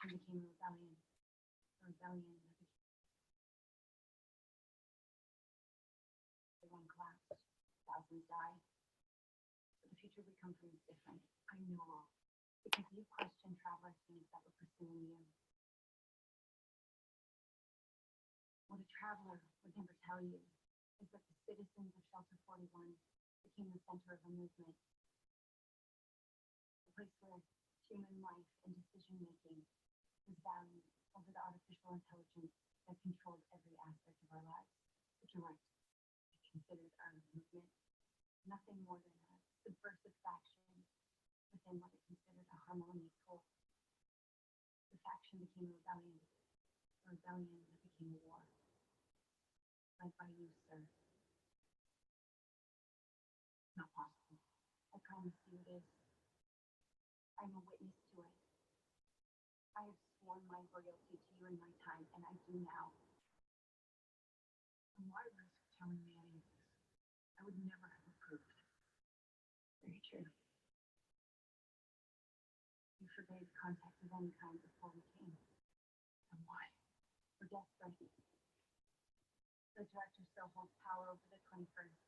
faction became a rebellion. A rebellion that became one collapsed. Thousands died. But the future we come from is different. I know. Because you questioned traveler things that were pursuing you. What a traveler would never tell you is that the citizens of Shelter 41 became the center of a movement. A place where human life and decision making was valued over the artificial intelligence that controlled every aspect of our lives. But you're right. I considered our movement nothing more than a subversive faction within what it considered a harmonious whole. The faction became a rebellion that became a war, led by you, sir. Not possible. I promise you it is. I'm a witness to it. I have sworn my loyalty to you in my time, and I do now. And why risk telling me any of this? I would never have approved. Very true. You forbade contact of any kind before we came. And why? We're desperate. The director still holds power over the 21st.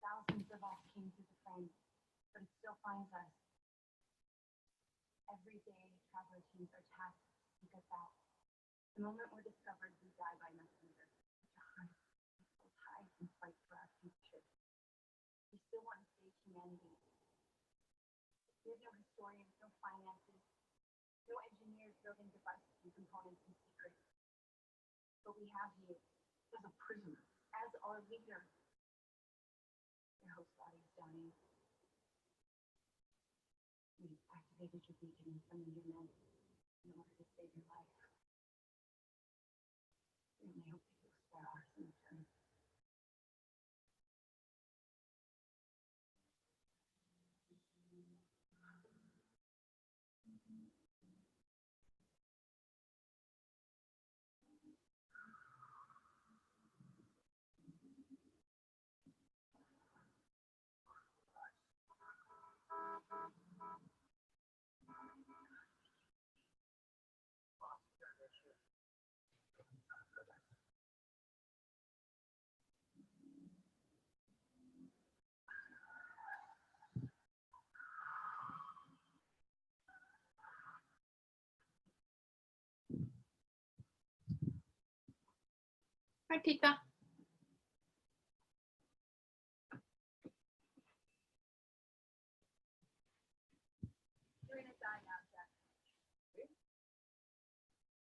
Thousands of us came through the flames, but it still finds us. Every day, traveler teams are tasked to seek us out. The moment we're discovered, we die by messenger. Such a hunt, peaceful ties and fight for our future. We still want to save humanity. There's no historians, no finances, no engineers building devices and components in secret. But we have you as a prisoner, as our leader. Your host body is dying. We've activated your beacon in front of your men in order to save your life. We only hope that you'll spare ours in return. Hi, Tita. You're gonna die now, Jack.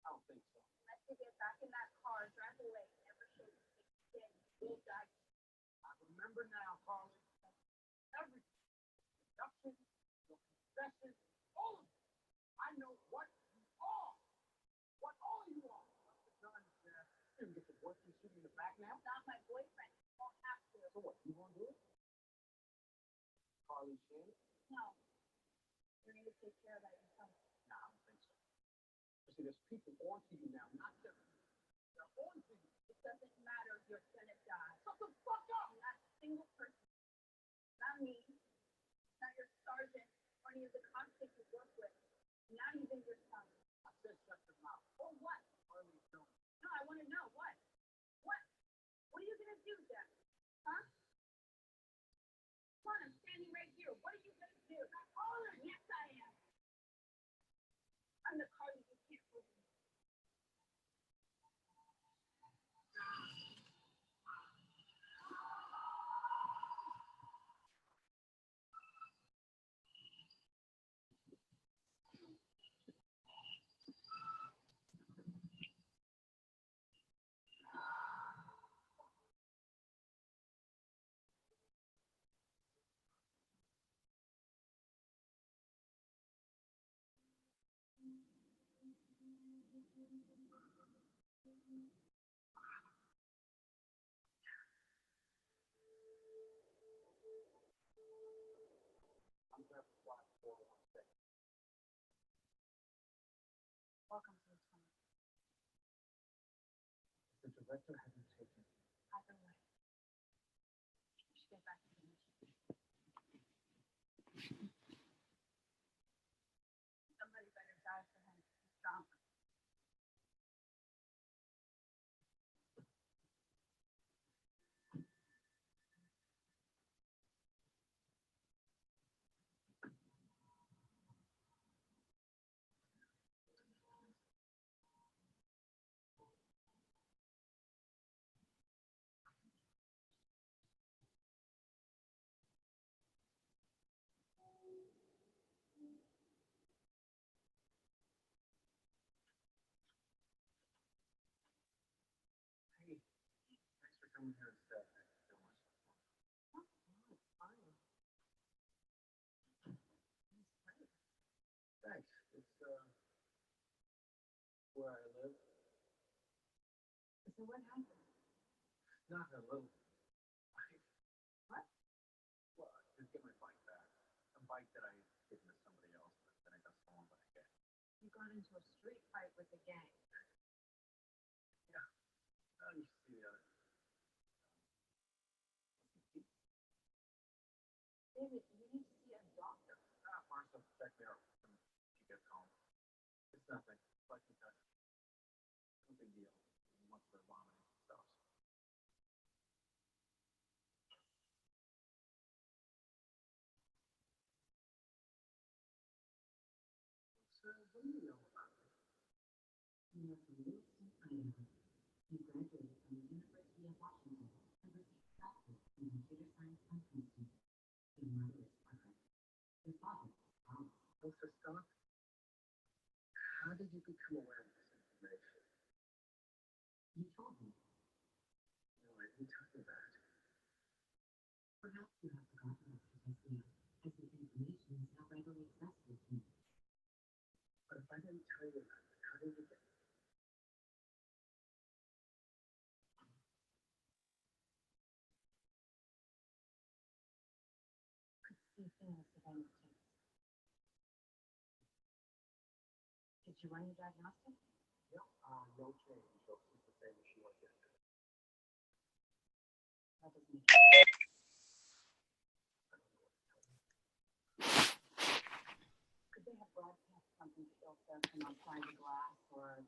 I don't think so. Unless you get back in that car, drive away, never show your face again. You'll die. I remember now, Carly. Everything. Production, your confession, all of it. I know what you are. What all you are. What's the gun, Jeff? You didn't get to work and shoot me in the back now? Not my boyfriend. You won't have to. So what, you gonna do it? Carly Shannon? No. You're gonna take care of that yourself. Nah, I don't think so. You see, there's people onto you now, not just me. They're onto you. It doesn't matter. You're gonna die. Shut the fuck up! Not a single person. Not me. Not your sergeant or any of the cops that you work with. Not even your son. I said shut your mouth. Or what? Carly, don't. No, I want to know. What? What? What are you gonna do, Jeff? Huh? Come on, I'm standing right here. What are you gonna do? Caller? Yes, I am. I'm the Carly you can't believe. I'm there for what? 416. Welcome to the 20th. The director hasn't taken it. Either way. You should get back to the mission. Somebody better die for him. coming here instead. I feel myself. Oh, no, it's fine. Nice place. Thanks. It's where I live. So what happened? Not in a little. I, What? well, to get my bike back. A bike that I given to somebody else, but then I got stolen by a gang. You got into a street fight with the gang. Yeah. You should see the other. David, you need to see a doctor. Marshall, check me out when she gets home. It's nothing. Like you said, no big deal. Once we're vomiting and stuff. So, what do you know about me? You are from Lewiston, Idaho. You graduated from the University of Washington and received a bachelor's in computer science from Princeton. Your mother is Margaret. Your father is Thomas. Mr. Scott, how did you become aware of this information? You told me. No, I didn't tell you that. Perhaps you have forgotten about this now, as the information is now readily accessible to me. But if I didn't tell you that, how did you get it? Could see things that I noticed. Did you run your diagnostic? Yep, no change. So it's the same as she was yesterday. That doesn't make sense. Could they have broadcast something to Ilsa from outside the glass or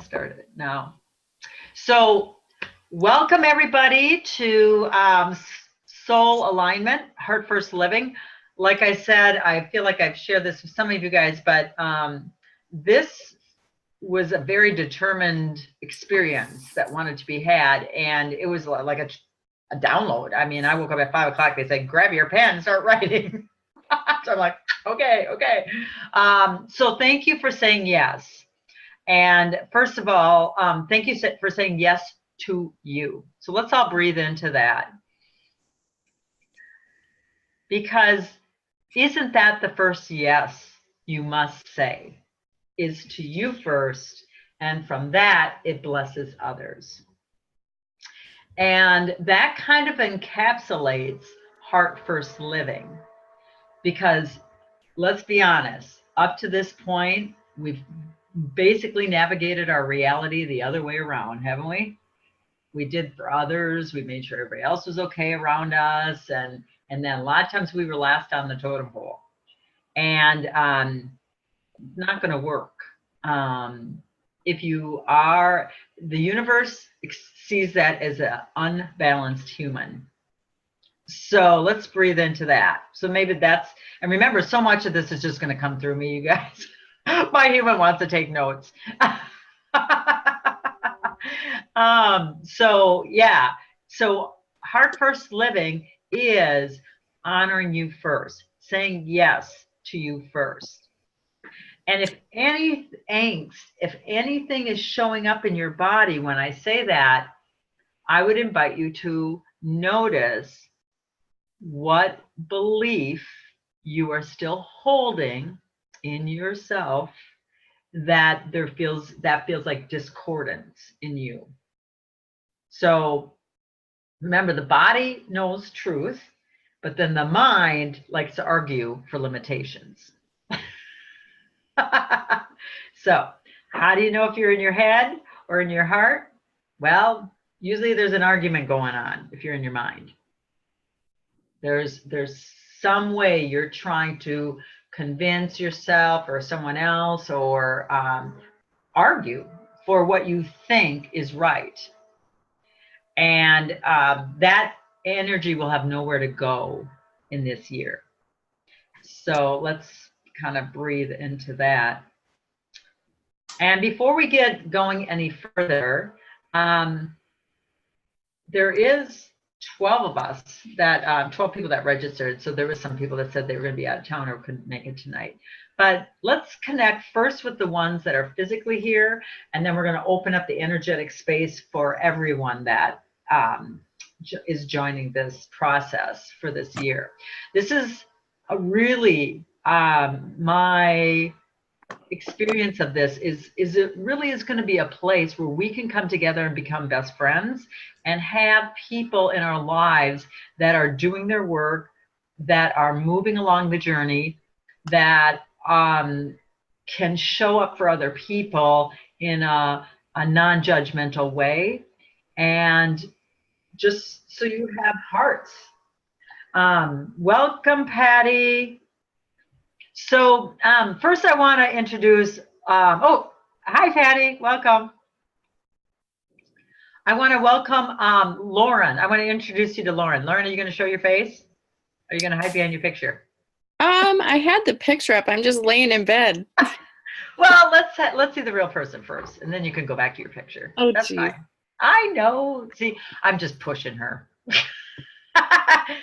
start it now. So welcome everybody to Soul Alignment, Heart First Living. Like I said, I feel like I've shared this with some of you guys, but this was a very determined experience that wanted to be had, and it was like a download. I mean, I woke up at 5 o'clock. They said, grab your pen and start writing. So I'm like, okay. So thank you for saying yes. And first of all, thank you for saying yes to you. So let's all breathe into that. Because isn't that the first yes you must say? Is to you first, and from that, it blesses others. And that kind of encapsulates Heart First Living. Because let's be honest, up to this point, we've basically navigated our reality the other way around, haven't we? We did for others, we made sure everybody else was okay around us, and then a lot of times we were last on the totem pole. And not going to work. If you are, the universe sees that as an unbalanced human. So let's breathe into that. So maybe that's, and remember, so much of this is just going to come through me, you guys. My human wants to take notes. So yeah, so Heart First Living is honoring you first, saying yes to you first. And if any angst, if anything is showing up in your body when I say that, I would invite you to notice what belief you are still holding in yourself that feels like discordance in you. So remember, the body knows truth, but then the mind likes to argue for limitations. So how do you know if you're in your head or in your heart? Well, usually there's an argument going on if you're in your mind. There's some way you're trying to convince yourself or someone else or argue for what you think is right. And that energy will have nowhere to go in this year. So let's kind of breathe into that. And before we get going any further, there is 12 of us that 12 people that registered. So there were some people that said they were going to be out of town or couldn't make it tonight. But let's connect first with the ones that are physically here, and then we're going to open up the energetic space for everyone that is joining this process for this year. This is a really my experience of this is it really is going to be a place where we can come together and become best friends and have people in our lives that are doing their work, that are moving along the journey, that can show up for other people in a non-judgmental way, and just so you have hearts. Welcome, Patty. So first I want to introduce, oh, hi, Patty, welcome. I want to welcome Lauren. I want to introduce you to Lauren. Lauren, are you going to show your face? Are you going to hide behind your picture? I had the picture up. I'm just laying in bed. Well, let's see the real person first, and then you can go back to your picture. Oh, that's geez. fine. I know. See, I'm just pushing her. I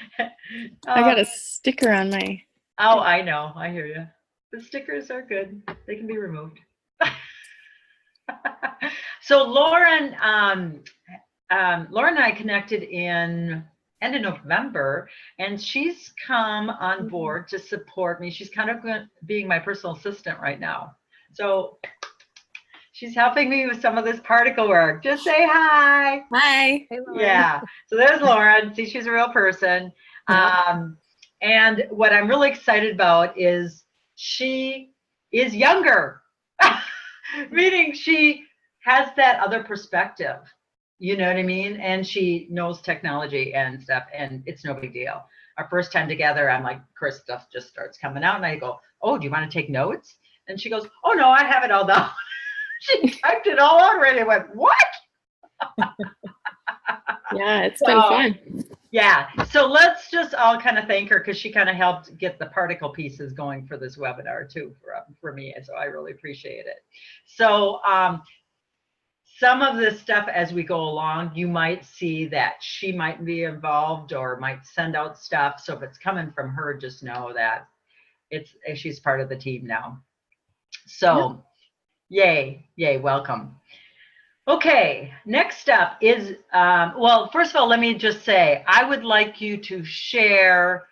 got a sticker on my... Oh, I know. I hear you. The stickers are good. They can be removed. So Lauren, Lauren and I connected in end of November, and she's come on board to support me. She's kind of being my personal assistant right now. So she's helping me with some of this particle work. Just say hi. Hi. Hey, Lauren. Yeah. So there's Lauren. See, she's a real person. And what I'm really excited about is she is younger, meaning she has that other perspective. You know what I mean? And she knows technology and stuff, and it's no big deal. Our first time together, I'm like, of course, stuff just starts coming out, and I go, oh, do you want to take notes? And she goes, oh, no, I have it all down. She typed it all out already. I went, what? Yeah, it's been fun. Yeah, so let's just all kind of thank her because she kind of helped get the particle pieces going for this webinar too for me. So I really appreciate it. So some of this stuff as we go along, you might see that she might be involved or might send out stuff. So if it's coming from her, just know that she's part of the team now. So yay, welcome. Okay, next up is, well, first of all, let me just say, I would like you to share,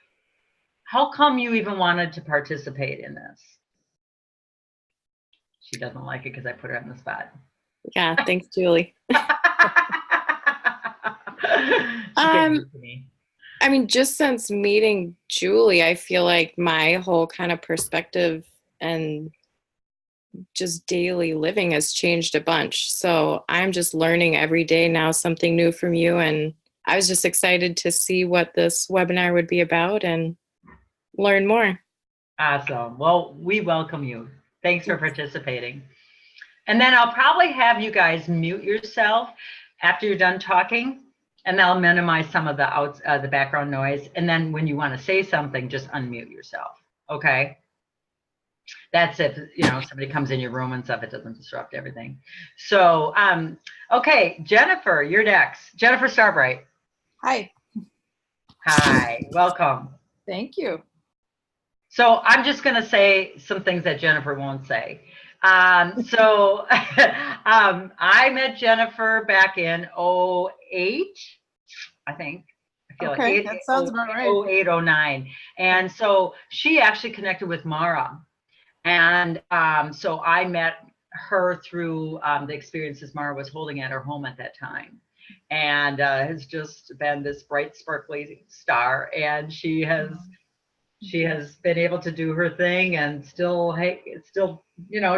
how come you even wanted to participate in this? She doesn't like it because I put her on the spot. Yeah, thanks, Julie. I mean, just since meeting Julie, I feel like my whole kind of perspective and just daily living has changed a bunch. So I'm just learning every day now something new from you. And I was just excited to see what this webinar would be about and learn more. Awesome. Well, we welcome you. Thanks for participating. And then I'll probably have you guys mute yourself after you're done talking, and I'll minimize some of the background noise. And then when you want to say something, just unmute yourself. Okay. That's if, somebody comes in your room and stuff, it doesn't disrupt everything. So, okay, Jennifer, you're next. Jennifer Starbright. Hi. Hi, welcome. Thank you. So I'm just going to say some things that Jennifer won't say. I met Jennifer back in 2008, I think. I feel okay, like that sounds about right. 2008, 2009. And so she actually connected with Mara. And so I met her through the experiences Mara was holding at her home at that time. And has just been this bright, sparkly star. And she has been able to do her thing and still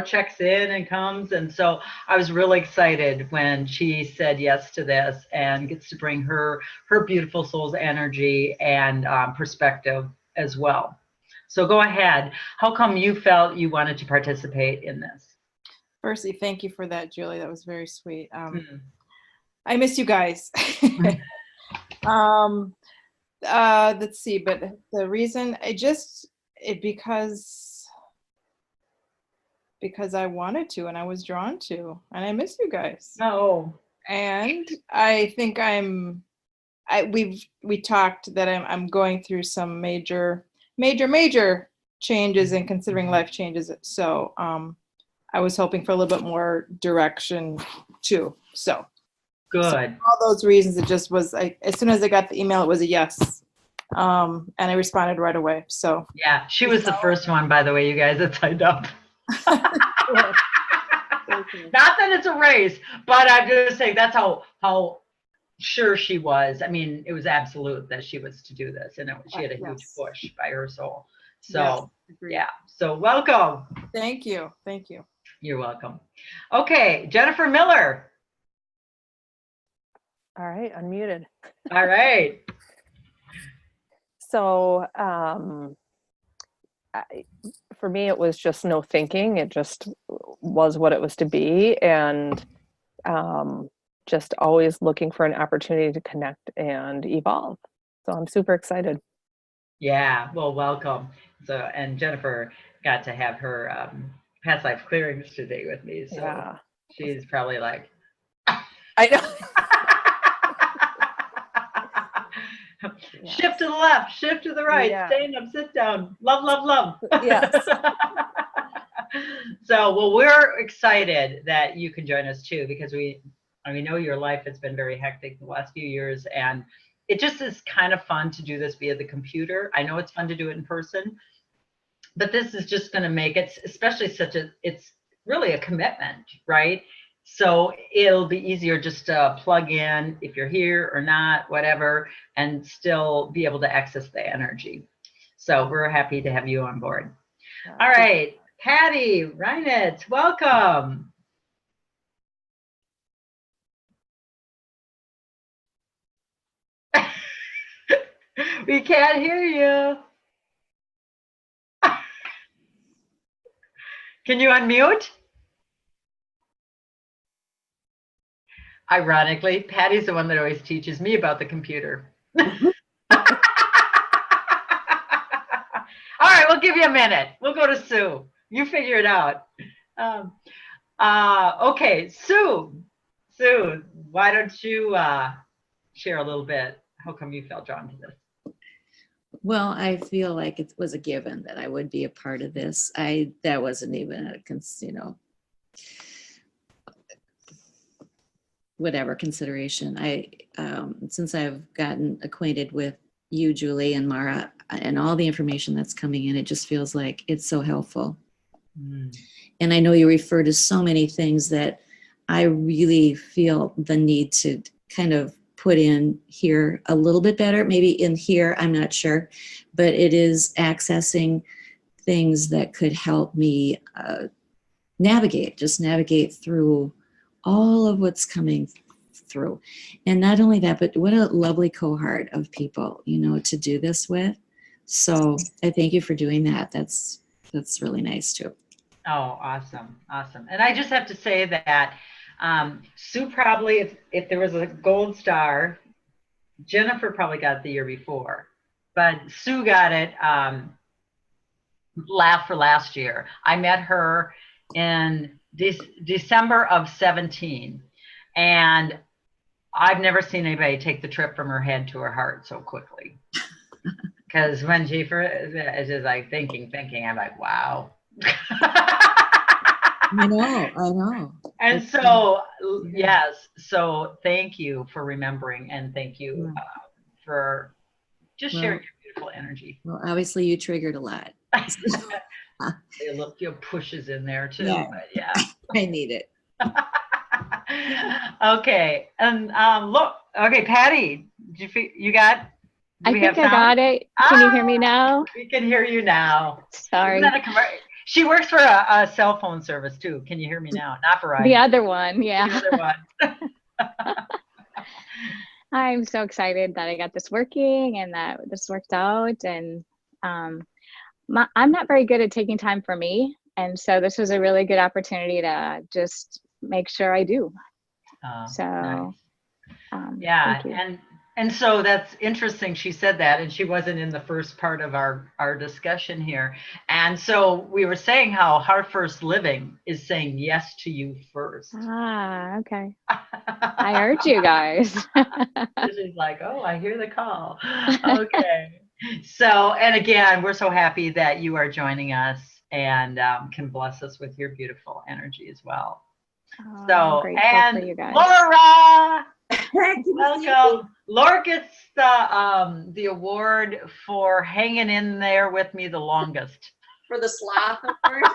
checks in and comes. And so I was really excited when she said yes to this and gets to bring her beautiful soul's energy and perspective as well. So go ahead. How come you felt you wanted to participate in this? Firstly, thank you for that, Julie. That was very sweet. I miss you guys. Let's see, but the reason because I wanted to and I was drawn to, and I miss you guys. Oh. And I think we talked that I'm going through some major changes and considering life changes. So I was hoping for a little bit more direction too. So good. So all those reasons, it just was as soon as I got the email, it was a yes. And I responded right away. So yeah, she was the first one, by the way, you guys, that signed up. Not that it's a race, but I'm just saying that's how sure she was. I mean, it was absolute that she was to do this, and she had a huge push by her soul. So yeah, so welcome. Thank you. You're welcome. Okay, Jennifer Miller. All right, unmuted. All right. So for me, it was just no thinking. It just was what it was to be, and just always looking for an opportunity to connect and evolve. So I'm super excited. Yeah, well, welcome. So, and Jennifer got to have her past life clearings today with me. So yeah. She's probably like, I know. Shift to the left, shift to the right, stand up, sit down, love. Yes. So, well, we're excited that you can join us too, because we know your life has been very hectic the last few years, and it just is kind of fun to do this via the computer. I know it's fun to do it in person, but this is just going to make it, especially it's really a commitment, right? So it'll be easier just to plug in if you're here or not, whatever, and still be able to access the energy. So we're happy to have you on board. All right, Patty Reinitz, welcome. We can't hear you. Can you unmute? Ironically, Patty's the one that always teaches me about the computer. All right, we'll give you a minute. We'll go to Sue. You figure it out. Okay, Sue. Sue, why don't you share a little bit? How come you felt drawn to this? Well, I feel like it was a given that I would be a part of this. That wasn't even whatever consideration. Since I've gotten acquainted with you, Julie, and Mara, and all the information that's coming in, it just feels like it's so helpful. And I know you refer to so many things that I really feel the need to kind of put in here a little bit better. Maybe in here, I'm not sure, but it is accessing things that could help me navigate through all of what's coming through. And not only that, but what a lovely cohort of people, to do this with. So I thank you for doing that. That's really nice too. Oh, awesome. Awesome. And I just have to say that Sue probably, if there was a gold star, Jennifer probably got it the year before, but Sue got it for last year. I met her in December of 17, and I've never seen anybody take the trip from her head to her heart so quickly. Because when she first is just like thinking, I'm like, wow. I know. And so, yes, so thank you for remembering, and thank you for just sharing your beautiful energy. Well, obviously you triggered a lot. A little few pushes in there too, Yeah. but yeah. I need it. Okay, and look, okay, Patty, you got? I think I got it. Can you hear me now? We can hear you now. Sorry. She works for a cell phone service too. Can you hear me now? Not Verizon. The other one, yeah. The other one. I'm so excited that I got this working and that this worked out. And I'm not very good at taking time for me. And so this was a really good opportunity to just make sure I do. Nice. Yeah, and so that's interesting. She said that, and she wasn't in the first part of our discussion here. And so we were saying how Heart First Living is saying yes to you first. Okay. I heard you guys. She's like, oh, I hear the call. Okay. So, and again, we're so happy that you are joining us and can bless us with your beautiful energy as well. So, and you guys. Laura, welcome. Laura gets the award for hanging in there with me the longest. For the sloth, of course.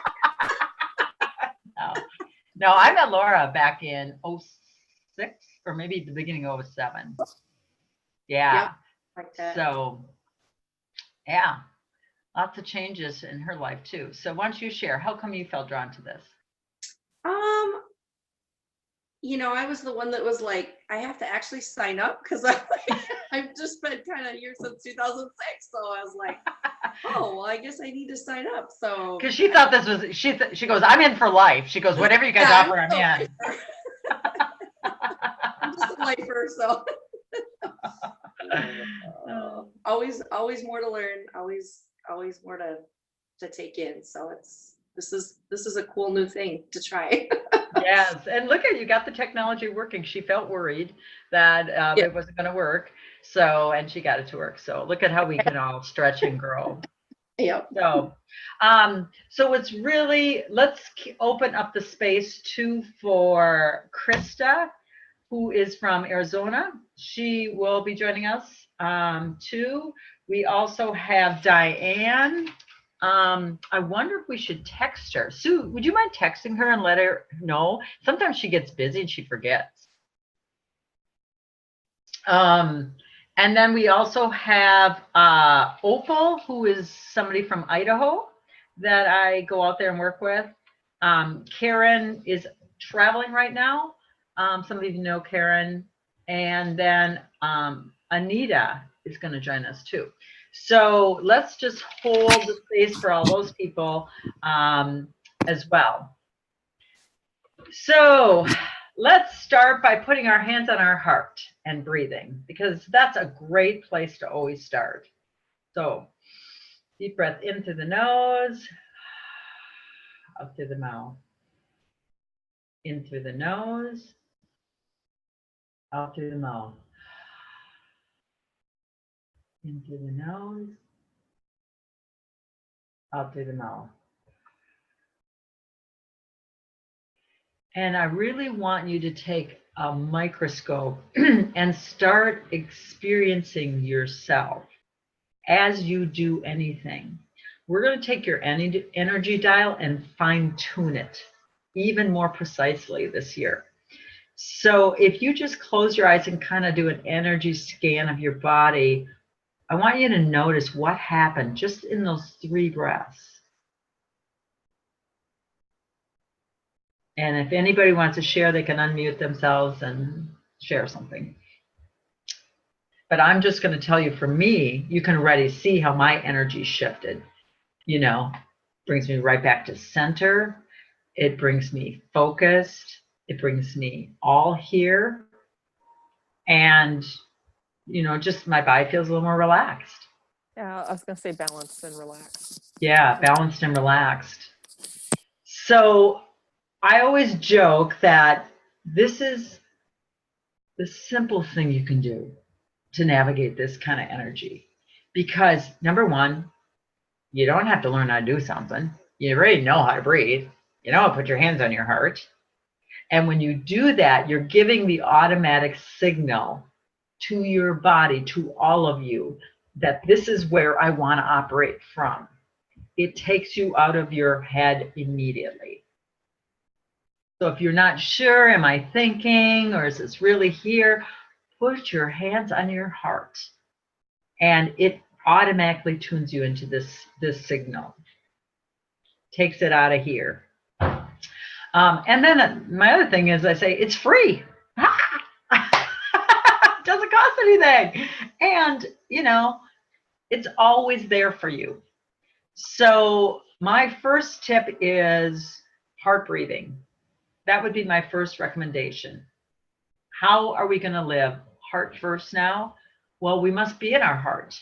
No, I met Laura back in 06 or maybe the beginning of 07. Yeah. Yep, like that. So, yeah, lots of changes in her life too. So why don't you share? How come you felt drawn to this? I was the one that was like, I have to actually sign up because I've just been kind of here since 2006. So I was like, oh, well, I guess I need to sign up. So because she thought this was, she goes, I'm in for life. She goes, whatever you guys offer, I'm in. I'm just a lifer, so always more to learn, always more to take in. So this is a cool new thing to try. Yes, and look at you got the technology working. She felt worried that it wasn't going to work, and she got it to work. So look at how we can all stretch and grow. Yep. So it's really, let's open up the space too for Krista, who is from Arizona. She will be joining us too. We also have Diane. I wonder if we should text her. Sue, would you mind texting her and let her know? Sometimes she gets busy and she forgets. And then we also have Opal, who is somebody from Idaho that I go out there and work with. Karen is traveling right now. Some of you know Karen. And then Anita is going to join us too. So let's just hold the space for all those people as well. So let's start by putting our hands on our heart and breathing, because that's a great place to always start. So deep breath in through the nose, out through the mouth. In through the nose, out through the mouth. In through the nose, out through the mouth. And I really want you to take a microscope and start experiencing yourself as you do anything. We're going to take your energy dial and fine tune it even more precisely this year. So if you just close your eyes and kind of do an energy scan of your body, I want you to notice what happened just in those 3 breaths. And if anybody wants to share, they can unmute themselves and share something. But I'm just going to tell you, for me, you can already see how my energy shifted. You know, brings me right back to center. It brings me focused. It brings me all here. And, you know, just my body feels a little more relaxed. Yeah, I was going to say balanced and relaxed. Yeah, balanced and relaxed. So I always joke that this is the simplest thing you can do to navigate this kind of energy. Because number one, you don't have to learn how to do something. You already know how to breathe. You know how to put your hands on your heart. And when you do that, you're giving the automatic signal to your body, to all of you, that this is where I want to operate from. It takes you out of your head immediately. So if you're not sure, am I thinking, or is this really here? Put your hands on your heart, and it automatically tunes you into this signal. Takes it out of here. And then my other thing is, I say it's free. Doesn't cost anything. And, you know, it's always there for you. So my first tip is heart breathing. That would be my first recommendation. How are we going to live? Heart first now? Well, we must be in our heart.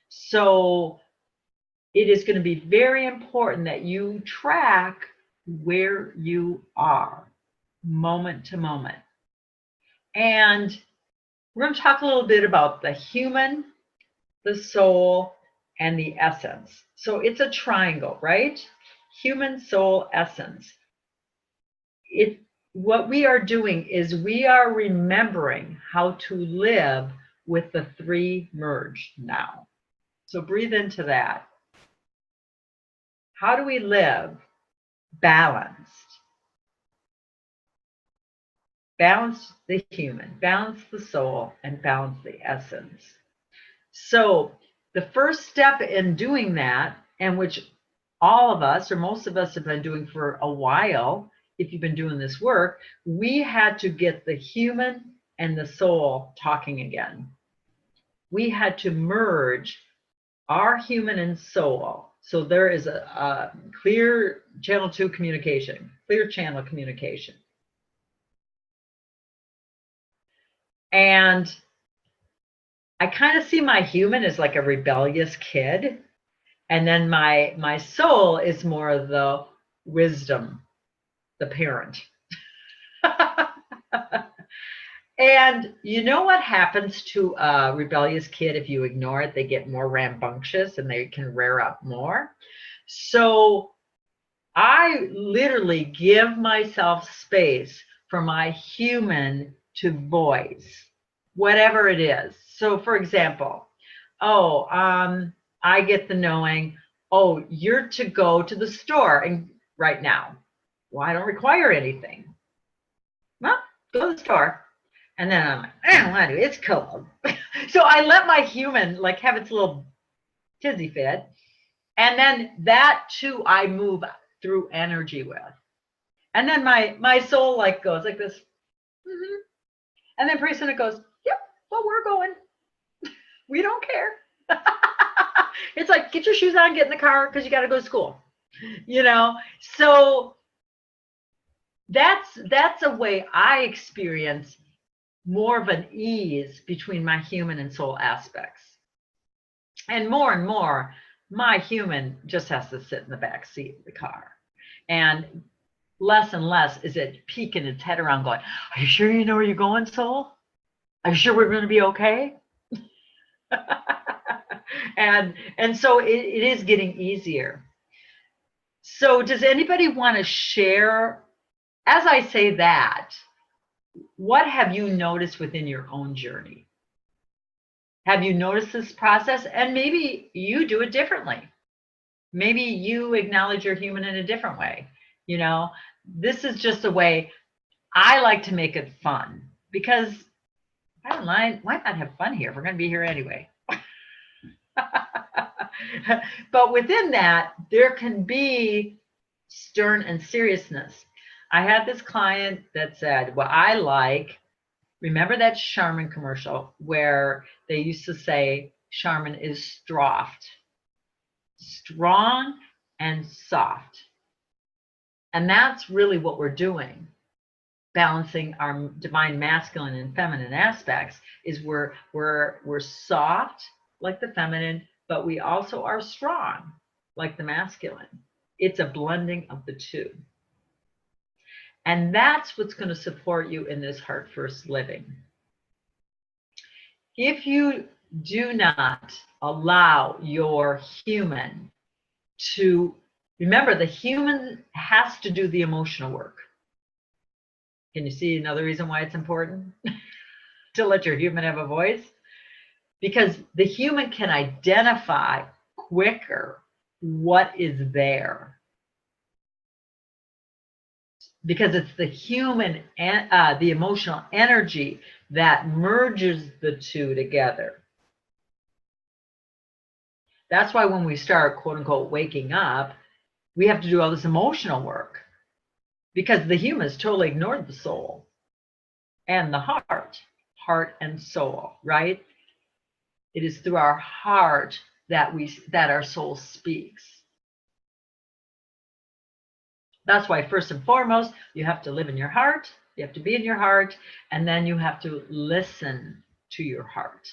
So it is going to be very important that you track where you are moment to moment. And we're going to talk a little bit about the human, the soul, and the essence. So it's a triangle, right? Human, soul, essence. What we are doing is we are remembering how to live with the 3 merged now. So breathe into that. How do we live balanced? Balance the human, balance the soul, and balance the essence. So the first step in doing that, and which all of us, or most of us, have been doing for a while, if you've been doing this work, we had to get the human and the soul talking again. We had to merge our human and soul. So there is a clear channel 2 communication, clear channel communication. And I kind of see my human as like a rebellious kid. And then my soul is more of the wisdom, the parent. And you know what happens to a rebellious kid if you ignore it? They get more rambunctious and they can rear up more. So I literally give myself space for my human to voice, whatever it is. So for example, I get the knowing, oh, you're to go to the store and right now. Well, I don't require anything. Well, go to the store. And then I'm like, I don't want to, it's cold. So I let my human like have its little tizzy fit. And then that too, I move through energy with. And then my soul like goes like this. Mm-hmm. And then pretty soon it goes, yep, well, we're going. We don't care. It's like, get your shoes on, get in the car, because you got to go to school. You know, so that's a way I experience more of an ease between my human and soul aspects. And more, my human just has to sit in the back seat of the car. And less is it peeking its head around going, are you sure you know where you're going, soul? Are you sure we're going to be okay? and so it is getting easier. So does anybody want to share, as I say that, what have you noticed within your own journey? Have you noticed this process? And maybe you do it differently. Maybe you acknowledge your human in a different way. You know, this is just a way I like to make it fun, because I don't mind, why not have fun here? We're going to be here anyway. But within that, there can be stern and seriousness. I had this client that said, well, I like, remember that Charmin commercial where they used to say Charmin is soft, strong and soft. And that's really what we're doing. Balancing our divine masculine and feminine aspects is we're soft like the feminine, but we also are strong like the masculine. It's a blending of the two. And that's what's going to support you in this heart first living. If you do not allow your human to, remember, the human has to do the emotional work. Can you see another reason why it's important to let your human have a voice? Because the human can identify quicker what is there. Because it's the human and the emotional energy that merges the two together. That's why when we start, quote unquote, waking up, we have to do all this emotional work, because the humans totally ignored the soul and the heart and soul, right? It is through our heart that our soul speaks. That's why first and foremost, you have to live in your heart, you have to be in your heart, and then you have to listen to your heart,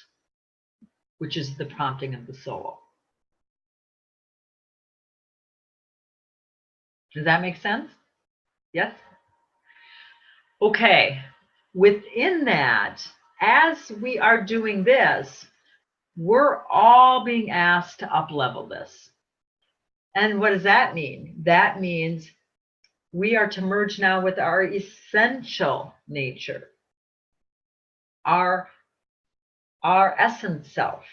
which is the prompting of the soul. Does that make sense? Yes? Okay. Within that, as we are doing this, we're all being asked to up-level this. And what does that mean? That means we are to merge now with our essential nature, our essence self.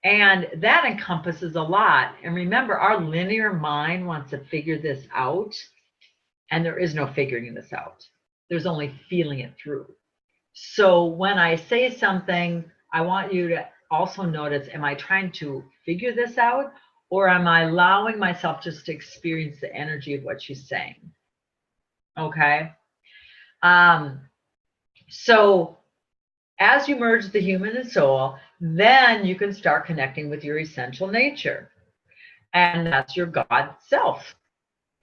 And that encompasses a lot. And remember, our linear mind wants to figure this out, and there is no figuring this out. There's only feeling it through. So when I say something, I want you to also notice, am I trying to figure this out, or am I allowing myself just to experience the energy of what she's saying? Okay. So as you merge the human and soul, then you can start connecting with your essential nature. And that's your God self.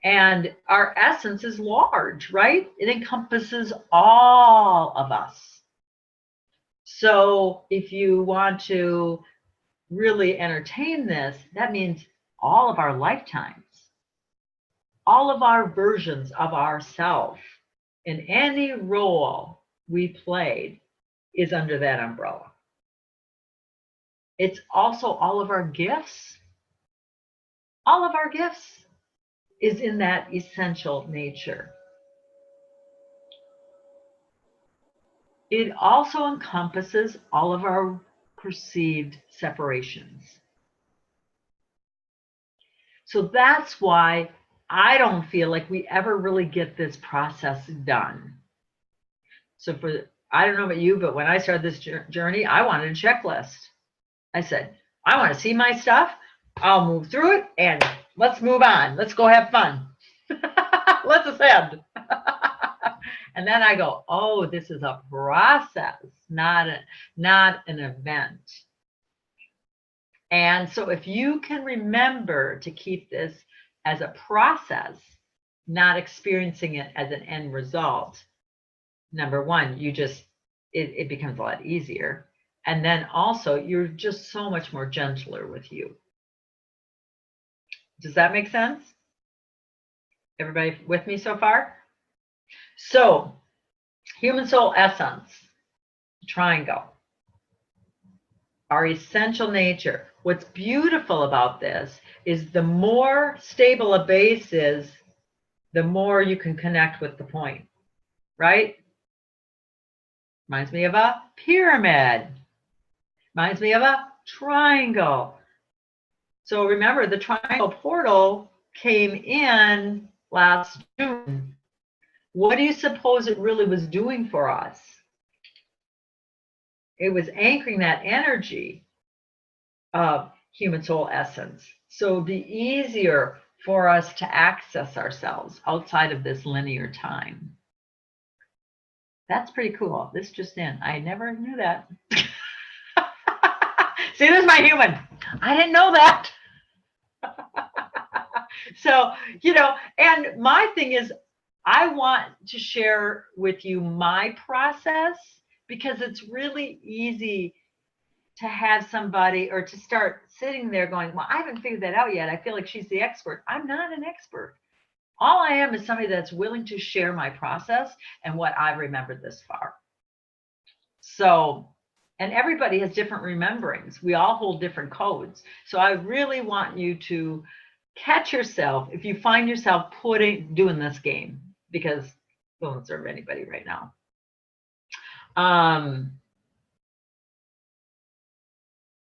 And our essence is large, right? It encompasses all of us. So if you want to really entertain this, that means all of our lifetimes, all of our versions of ourselves in any role we played is under that umbrella. It's also all of our gifts. All of our gifts is in that essential nature. It also encompasses all of our perceived separations. So that's why I don't feel like we ever really get this process done. So I don't know about you, but when I started this journey, I wanted a checklist. I said, I want to see my stuff. I'll move through it and let's move on. Let's go have fun. Let's ascend. And then I go, oh, this is a process, not an event. And so if you can remember to keep this as a process, not experiencing it as an end result, number one, it becomes a lot easier. And then also, you're just so much more gentler with you. Does that make sense? Everybody with me so far? So, human soul essence, triangle, our essential nature. What's beautiful about this is the more stable a base is, the more you can connect with the point, right? Reminds me of a pyramid. Reminds me of a triangle. So remember, the triangle portal came in last June. What do you suppose it really was doing for us? It was anchoring that energy of human soul essence. So it'd be easier for us to access ourselves outside of this linear time. That's pretty cool. This just in. I never knew that. See, this is my human. I didn't know that. So, you know, and my thing is, I want to share with you my process because it's really easy to have somebody or to start sitting there going, well, I haven't figured that out yet. I feel like she's the expert. I'm not an expert. All I am is somebody that's willing to share my process and what I've remembered this far. So, and everybody has different rememberings. We all hold different codes. So I really want you to catch yourself if you find yourself doing this game, because it won't serve anybody right now.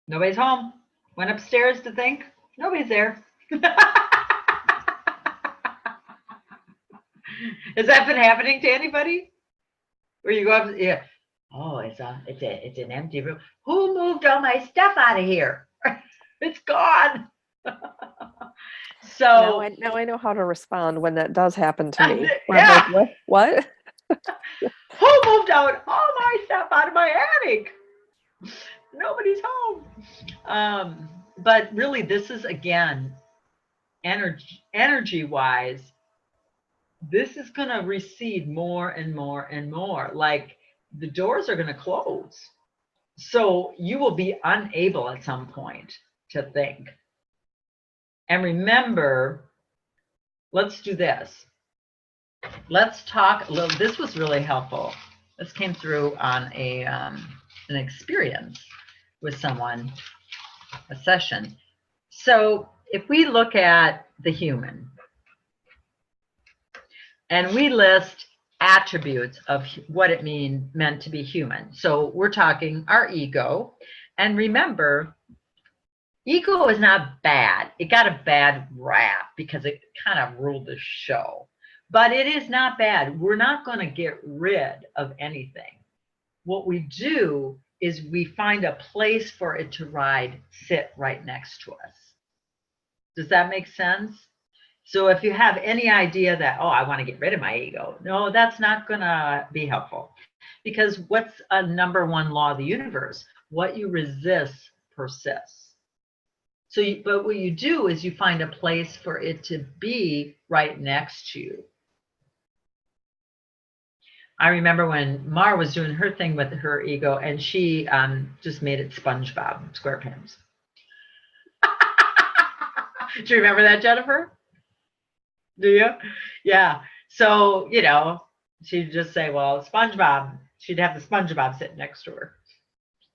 Nobody's home. Went upstairs to think. Nobody's there. Has that been happening to anybody? Where you go up, yeah. Oh, it's an empty room. Who moved all my stuff out of here? It's gone. So Now I know how to respond when that does happen to me. Yeah. I'm like, what? Who moved out all my stuff out of my attic? Nobody's home. But really, this is, again, energy wise, this is going to recede more and more and more. Like the doors are going to close. So you will be unable at some point to think. And remember, let's do this. Let's talk a little. This was really helpful. This came through on an experience with someone, a session. So if we look at the human and we list attributes of what it meant to be human. So we're talking our ego. And remember, ego is not bad. It got a bad rap because it kind of ruled the show. But it is not bad. We're not going to get rid of anything. What we do is we find a place for it to sit right next to us. Does that make sense? So if you have any idea that, oh, I want to get rid of my ego, no, that's not going to be helpful. Because what's a number one law of the universe? What you resist persists. So, but what you do is you find a place for it to be right next to you. I remember when Mara was doing her thing with her ego, and she just made it SpongeBob SquarePants. Do you remember that, Jennifer? Do you? Yeah. So, you know, she'd just say, well, SpongeBob, she'd have the SpongeBob sitting next to her.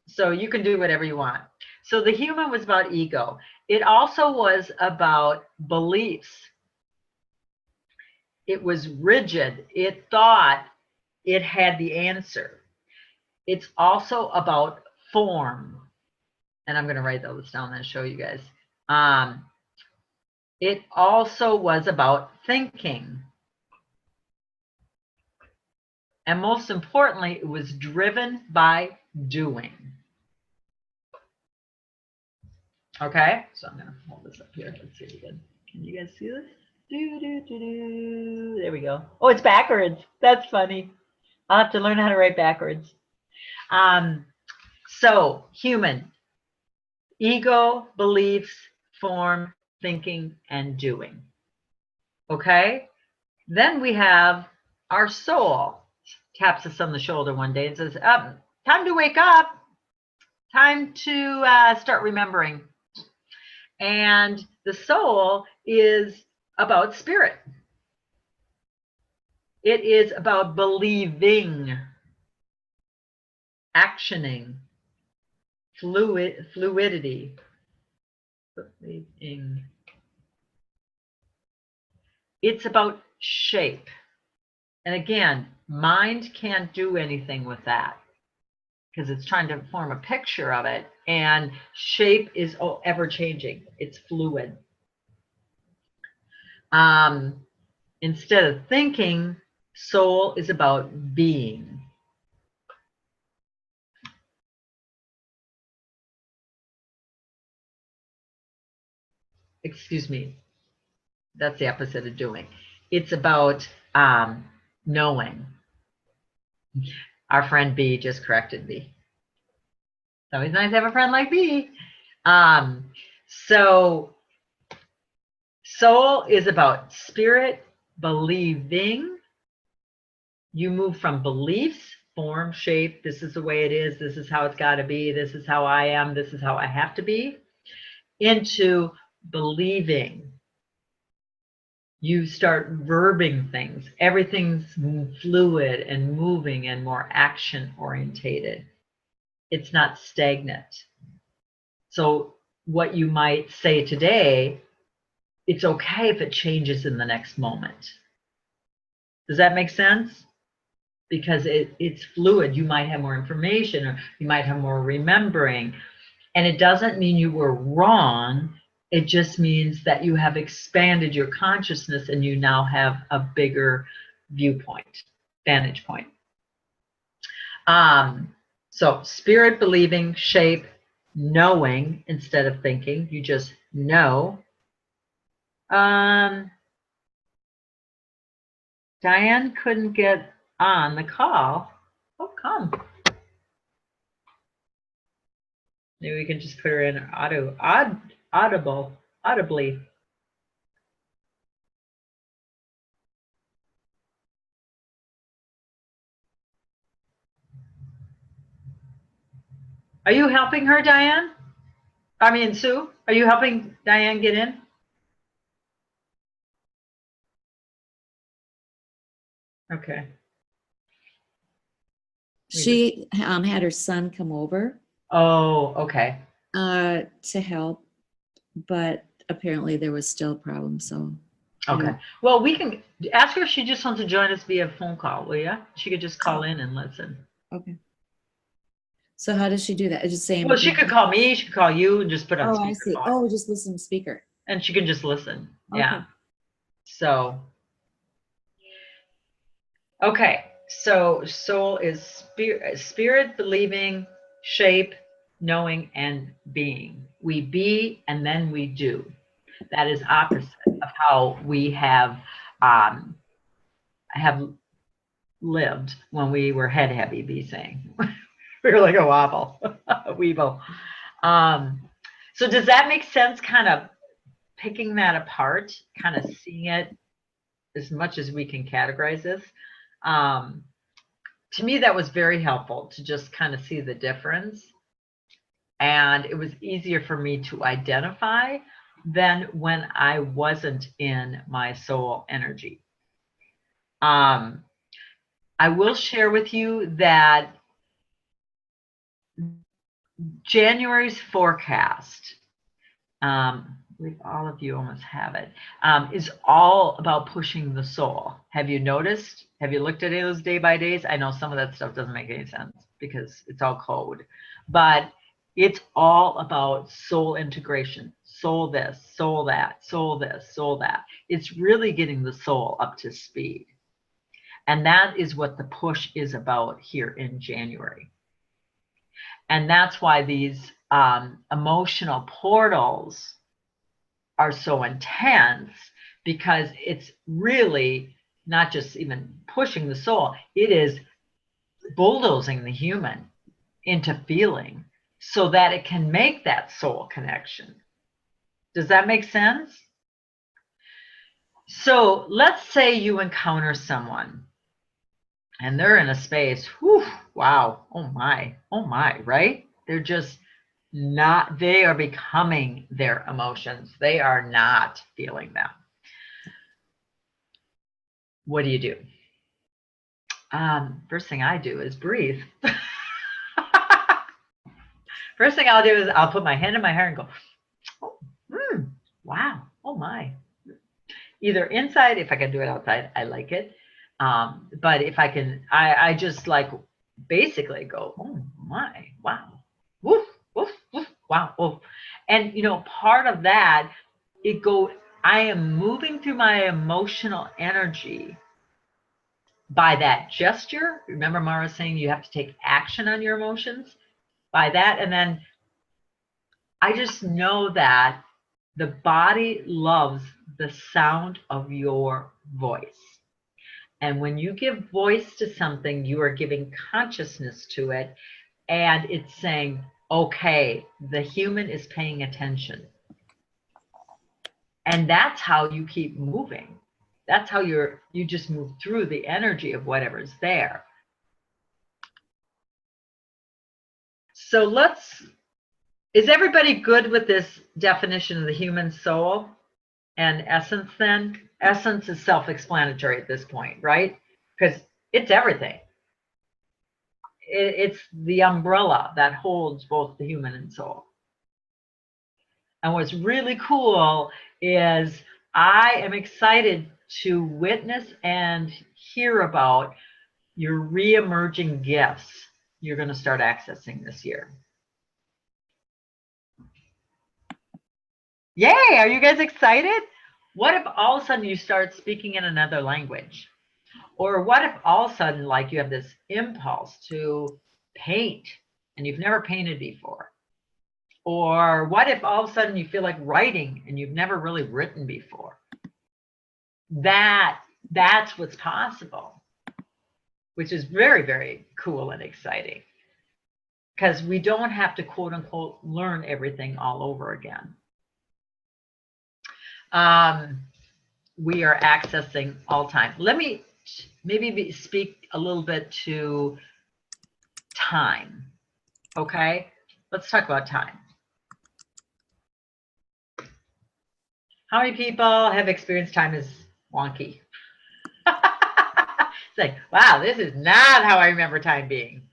So you can do whatever you want. So the human was about ego. It also was about beliefs. It was rigid. It thought it had the answer. It's also about form. And I'm going to write those down and show you guys. It also was about thinking. And most importantly, it was driven by doing. Okay, so I'm going to hold this up here. Let's see it again. Can you guys see this? There we go. Oh, it's backwards. That's funny. I'll have to learn how to write backwards. So, human, ego, beliefs, form, thinking, and doing. Okay? Then we have our soul. Taps us on the shoulder one day and says, time to wake up. Time to start remembering. And the soul is about spirit. It is about believing, actioning, fluidity. Believing. It's about shape. And again, mind can't do anything with that because it's trying to form a picture of it. And shape is ever changing. It's fluid. Instead of thinking, soul is about being. Excuse me. That's the opposite of doing. It's about knowing. Our friend B just corrected me. It's always nice to have a friend like B. So soul is about spirit, believing. You move from beliefs, form, shape, this is the way it is, this is how it's got to be, this is how I am, this is how I have to be, into believing. You start verbing things. Everything's fluid and moving and more action orientated. It's not stagnant. So what you might say today, it's okay if it changes in the next moment. Does that make sense? Because it's fluid. You might have more information, or you might have more remembering. And it doesn't mean you were wrong. It just means that you have expanded your consciousness and you now have a bigger viewpoint, vantage point. So spirit, believing, shape, knowing instead of thinking. You just know. Diane couldn't get on the call. Oh, come. Maybe we can just put her in audibly. Are you helping her, Diane? I mean, Sue, are you helping Diane get in? Okay. She had her son come over Oh, okay. to help, but apparently there was still a problem. So Okay. Well, we can ask her if she just wants to join us via phone call, will you? She could just call in and listen. Okay. So how does she do that? Just saying. Well, she could call me, she could call you and just put on Oh, I see. speakerphone. Oh, just listen to speaker. And she can just listen. Okay. Yeah. So, okay. So soul is spirit, believing, shape, knowing, and being. We be and then we do. That is opposite of how we have lived when we were head heavy, be saying. We were like a wobble, a weeble. So does that make sense, kind of picking that apart, kind of seeing it as much as we can categorize this? To me, that was very helpful to just kind of see the difference. And it was easier for me to identify than when I wasn't in my soul energy. I will share with you that January's forecast, I believe all of you almost have it, is all about pushing the soul. Have you noticed? Have you looked at any of those day by days? I know some of that stuff doesn't make any sense because it's all code, but it's all about soul integration. Soul this, soul that, soul this, soul that. It's really getting the soul up to speed. And that is what the push is about here in January. And that's why these emotional portals are so intense, because it's really not just even pushing the soul, it is bulldozing the human into feeling so that it can make that soul connection. Does that make sense? So let's say you encounter someone and they're in a space, whew, wow, oh my, right? They're just not, they are becoming their emotions. They are not feeling them. What do you do? First thing I do is breathe. First thing I'll do is I'll put my hand in my hair and go, oh, wow, oh my. Either inside, if I can do it outside, I like it. But if I can, I just like basically go, oh my, wow, woof, woof, woof, wow, woof. And you know, part of that, I am moving through my emotional energy by that gesture. Remember Mara saying you have to take action on your emotions by that. And then I just know that the body loves the sound of your voice. And when you give voice to something, you are giving consciousness to it. And it's saying, okay, the human is paying attention. And that's how you keep moving. That's how you just move through the energy of whatever's there. So is everybody good with this definition of the human soul and essence then? Essence is self-explanatory at this point, right? Because it's everything. It's the umbrella that holds both the human and soul. And what's really cool is I am excited to witness and hear about your re-emerging gifts you're going to start accessing this year. Yay! Are you guys excited? What if all of a sudden you start speaking in another language? Or what if all of a sudden, like, you have this impulse to paint and you've never painted before? Or what if all of a sudden you feel like writing and you've never really written before? That's what's possible, which is very, very cool and exciting. Because we don't have to, quote unquote, learn everything all over again. We are accessing all time. Let me maybe speak a little bit to time. Okay, let's talk about time. How many people have experienced time as wonky? It's like, wow, this is not how I remember time being.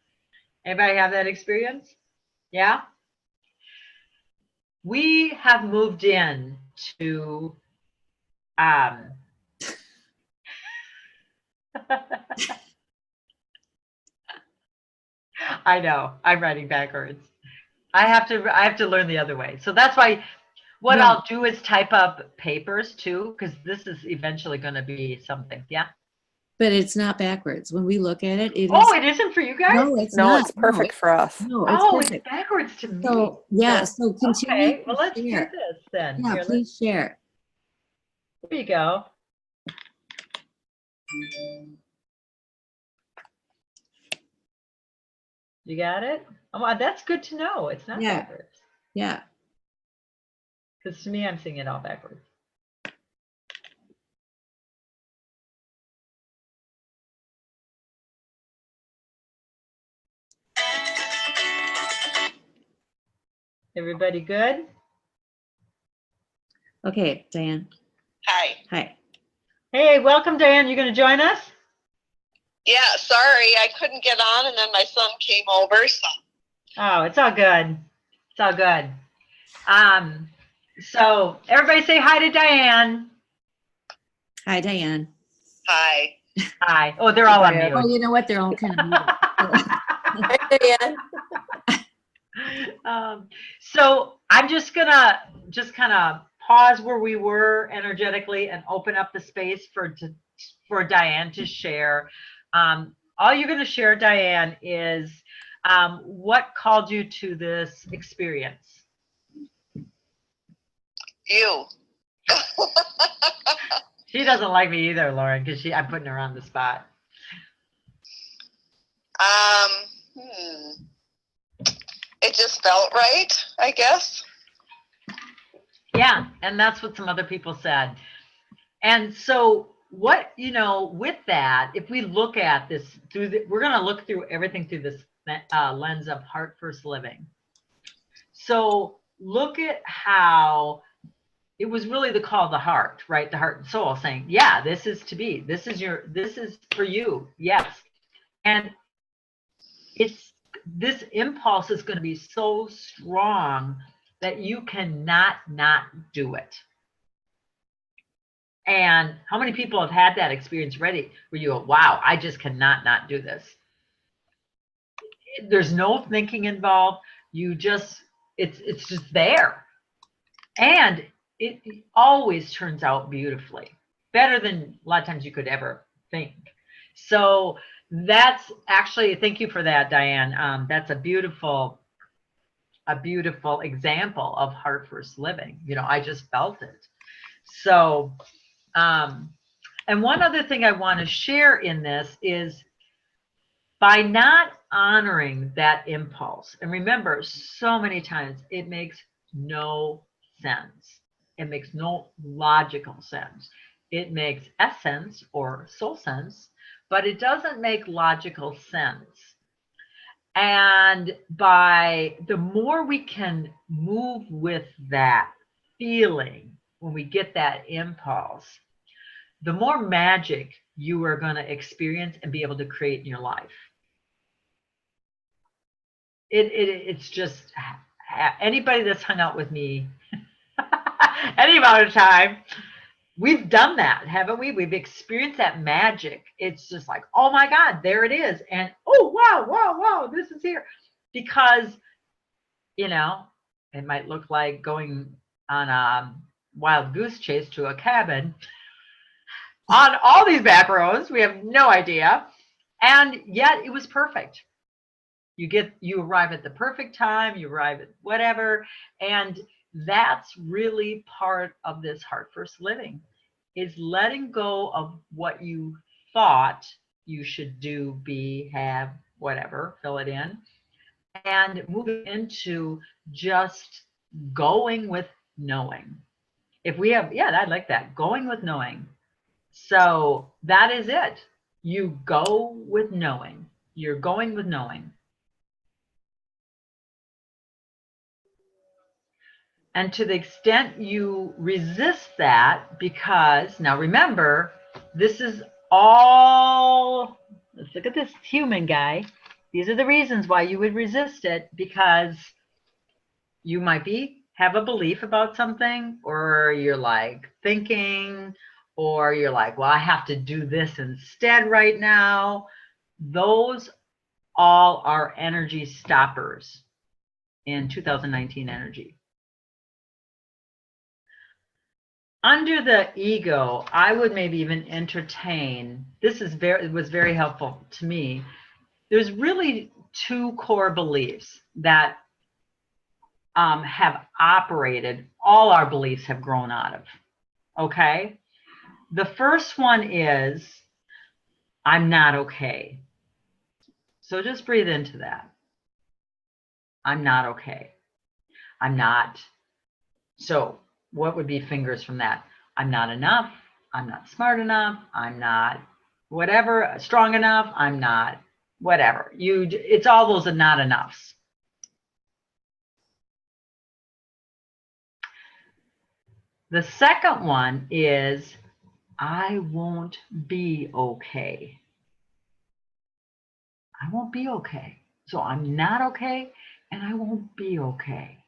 Anybody have that experience? Yeah? We have moved in to I know, I'm writing backwards. I have to learn the other way. So that's why what I'll do is type up papers too, because this is eventually going to be something. Yeah. But it's not backwards. When we look at it, it it isn't for you guys? No, it's No, not. it's perfect for us. No, it's It's perfect. backwards to me. So, yeah, so continue. Okay, well, let's do share. this then. Yeah, Here, please share. Here you go. You got it? Oh, well, that's good to know. It's not Yeah. backwards. Yeah. Because to me, I'm seeing it all backwards. Everybody good? Okay, Diane. Hi. Hi. Hey, welcome, Diane. You going to join us? Yeah, sorry, I couldn't get on, and then my son came over. So. Oh, it's all good. It's all good. So everybody say hi to Diane. Hi, Diane. Hi. Hi. Oh, they're all on Diane. Oh, mute. you know what? They're all kind of muted. Diane. So I'm just gonna kind of pause where we were energetically and open up the space for Diane to share. All you're going to share, Diane, is what called you to this experience? You. She doesn't like me either, Lauren, because I'm putting her on the spot. It just felt right, I guess. Yeah, and that's what some other people said. And so what, you know, with that, if we look at this through we're going to look through everything through this lens of heart first living. So look at how it was really the call of the heart, right? The heart and soul saying, yeah, this is to be, this is for you. Yes. And this impulse is going to be so strong that you cannot not do it. And how many people have had that experience already where you go, wow, I just cannot not do this. There's no thinking involved. You just, it's just there. And it always turns out beautifully, better than a lot of times you could ever think. So that's actually, thank you for that, Diane. That's a beautiful example of heart first living. You know, I just felt it. So, and one other thing I want to share in this is by not honoring that impulse, and remember, so many times it makes no sense. It makes no logical sense. It makes essence or soul sense, but it doesn't make logical sense. And by the more we can move with that feeling when we get that impulse, the more magic you are going to experience and be able to create in your life. It's just, anybody that's hung out with me any amount of time, we've done that, haven't we? We've experienced that magic. It's just like, oh my God, there it is. And oh, wow, this is here. Because, you know, it might look like going on a wild goose chase to a cabin on all these back roads. We have no idea. And yet it was perfect. You arrive at the perfect time, you arrive at whatever. And that's really part of this heart first living, is letting go of what you thought you should do, be, have, whatever, fill it in, and moving into just going with knowing. If we have, yeah, I like that, going with knowing. So that is it. You go with knowing. You're going with knowing. And to the extent you resist that, because now remember, this is all, let's look at this human guy. These are the reasons why you would resist it, because you might have a belief about something, or you're like thinking, or you're like, well, I have to do this instead right now. Those all are energy stoppers in 2019 energy. Under the ego, I would maybe even entertain, this is it was very helpful to me. There's really two core beliefs that have operated, all our beliefs have grown out of, okay? The first one is, I'm not okay. So just breathe into that. I'm not okay. I'm not. So what would be fingers from that? I'm not enough. I'm not smart enough. I'm not whatever, strong enough. I'm not whatever. It's all those not enoughs. The second one is, I won't be okay. I won't be okay. So I'm not okay, and I won't be okay.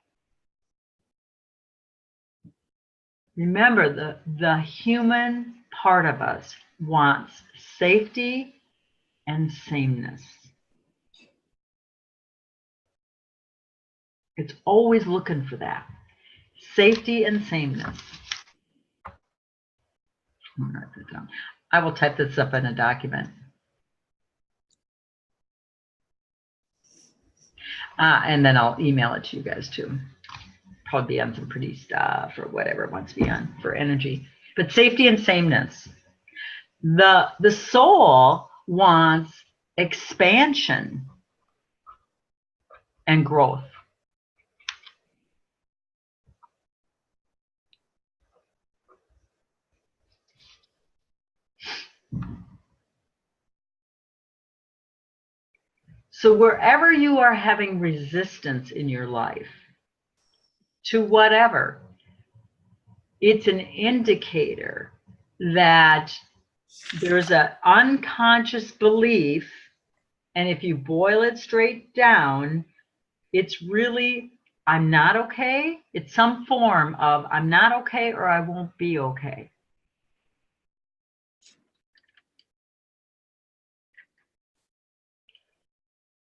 Remember, the human part of us wants safety and sameness. It's always looking for that. Safety and sameness. I'm gonna write that down. I will type this up in a document. And then I'll email it to you guys too. Probably be on some pretty stuff or whatever it wants to be on for energy. But safety and sameness. The soul wants expansion and growth. So wherever you are having resistance in your life to whatever, it's an indicator that there's an unconscious belief, and if you boil it straight down, it's really, I'm not okay. It's some form of I'm not okay or I won't be okay.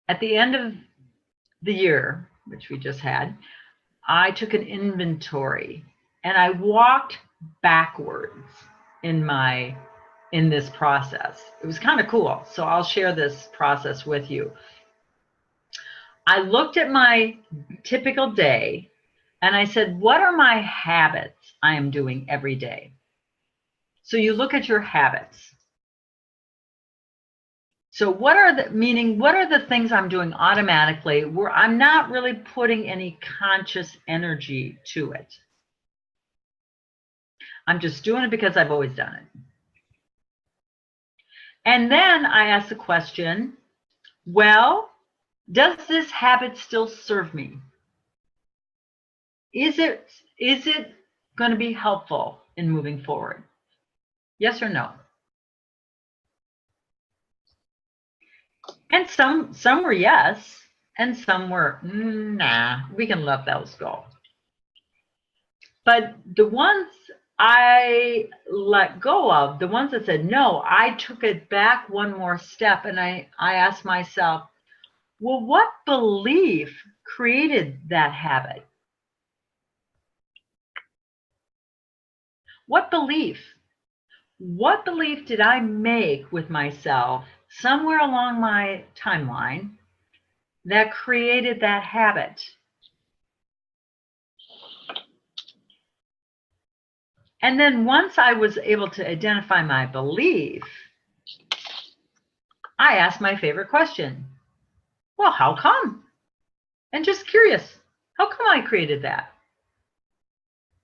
At the end of the year, which we just had, I took an inventory and I walked backwards in this process. It was kind of cool. So I'll share this process with you. I looked at my typical day and I said, what are my habits I am doing every day? So you look at your habits. So what are the things I'm doing automatically where I'm not really putting any conscious energy to it? I'm just doing it because I've always done it. And then I ask the question, well, does this habit still serve me? Is it going to be helpful in moving forward? Yes or no? And some were yes, and some were nah, we can let those go. But the ones I let go of, the ones that said no, I took it back one more step and I asked myself, well, what belief created that habit? What belief? What belief did I make with myself somewhere along my timeline that created that habit? And then once I was able to identify my belief, I asked my favorite question. Well, how come? And just curious, how come I created that?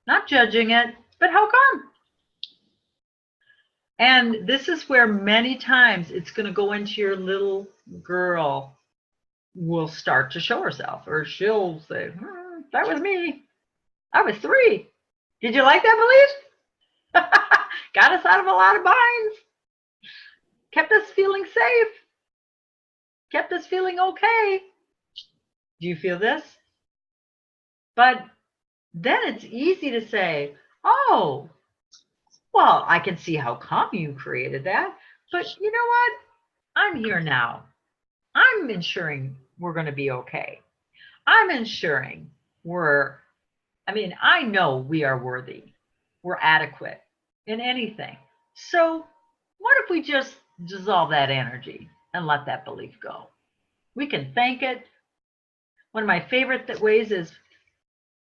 Not judging it, but how come? And this is where many times it's going to go into your little girl will start to show herself, or she'll say, that was me. I was 3. Did you like that belief? Got us out of a lot of binds. Kept us feeling safe. Kept us feeling okay. Do you feel this? But then it's easy to say, oh, well, I can see how come you created that. But you know what? I'm here now. I'm ensuring we're going to be okay. I'm ensuring I know we are worthy. We're adequate in anything. So what if we just dissolve that energy and let that belief go? We can thank it. One of my favorite ways is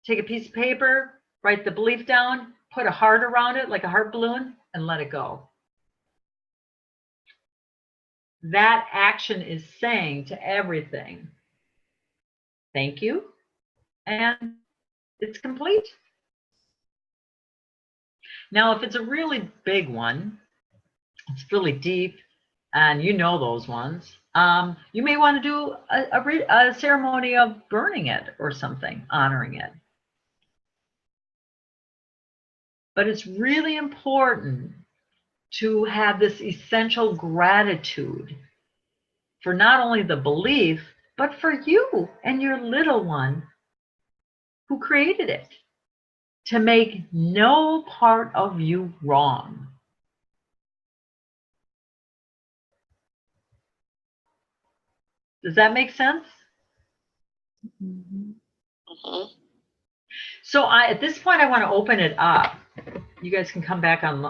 take a piece of paper, write the belief down, put a heart around it like a heart balloon, and let it go. That action is saying to everything, thank you, and it's complete. Now, if it's a really big one, it's really deep, and you know those ones, you may want to do a ceremony of burning it or something, honoring it. But it's really important to have this essential gratitude for not only the belief, but for you and your little one who created it, to make no part of you wrong. Does that make sense? Mhm. So at this point, I want to open it up. You guys can come back on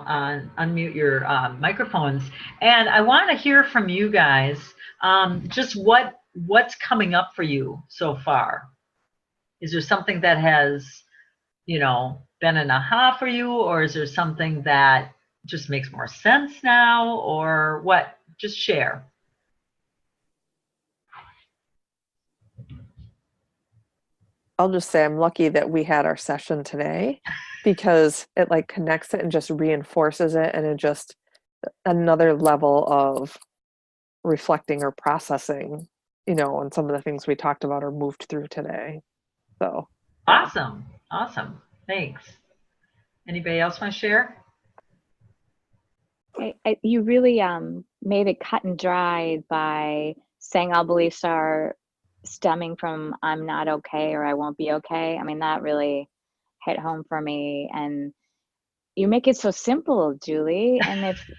unmute your microphones, and I want to hear from you guys just what's coming up for you so far. Is there something that has, been an aha for you, or is there something that just makes more sense now, or what? Just share. I'll just say I'm lucky that we had our session today, because it connects it and just reinforces it, and it just another level of reflecting or processing you know, and some of the things we talked about are moved through today. So Awesome. Awesome. Thanks. Anybody else want to share? You really made it cut and dried by saying all beliefs are stemming from I'm not okay or I won't be okay. I mean, that really hit home for me. And you make it so simple, Julie. And if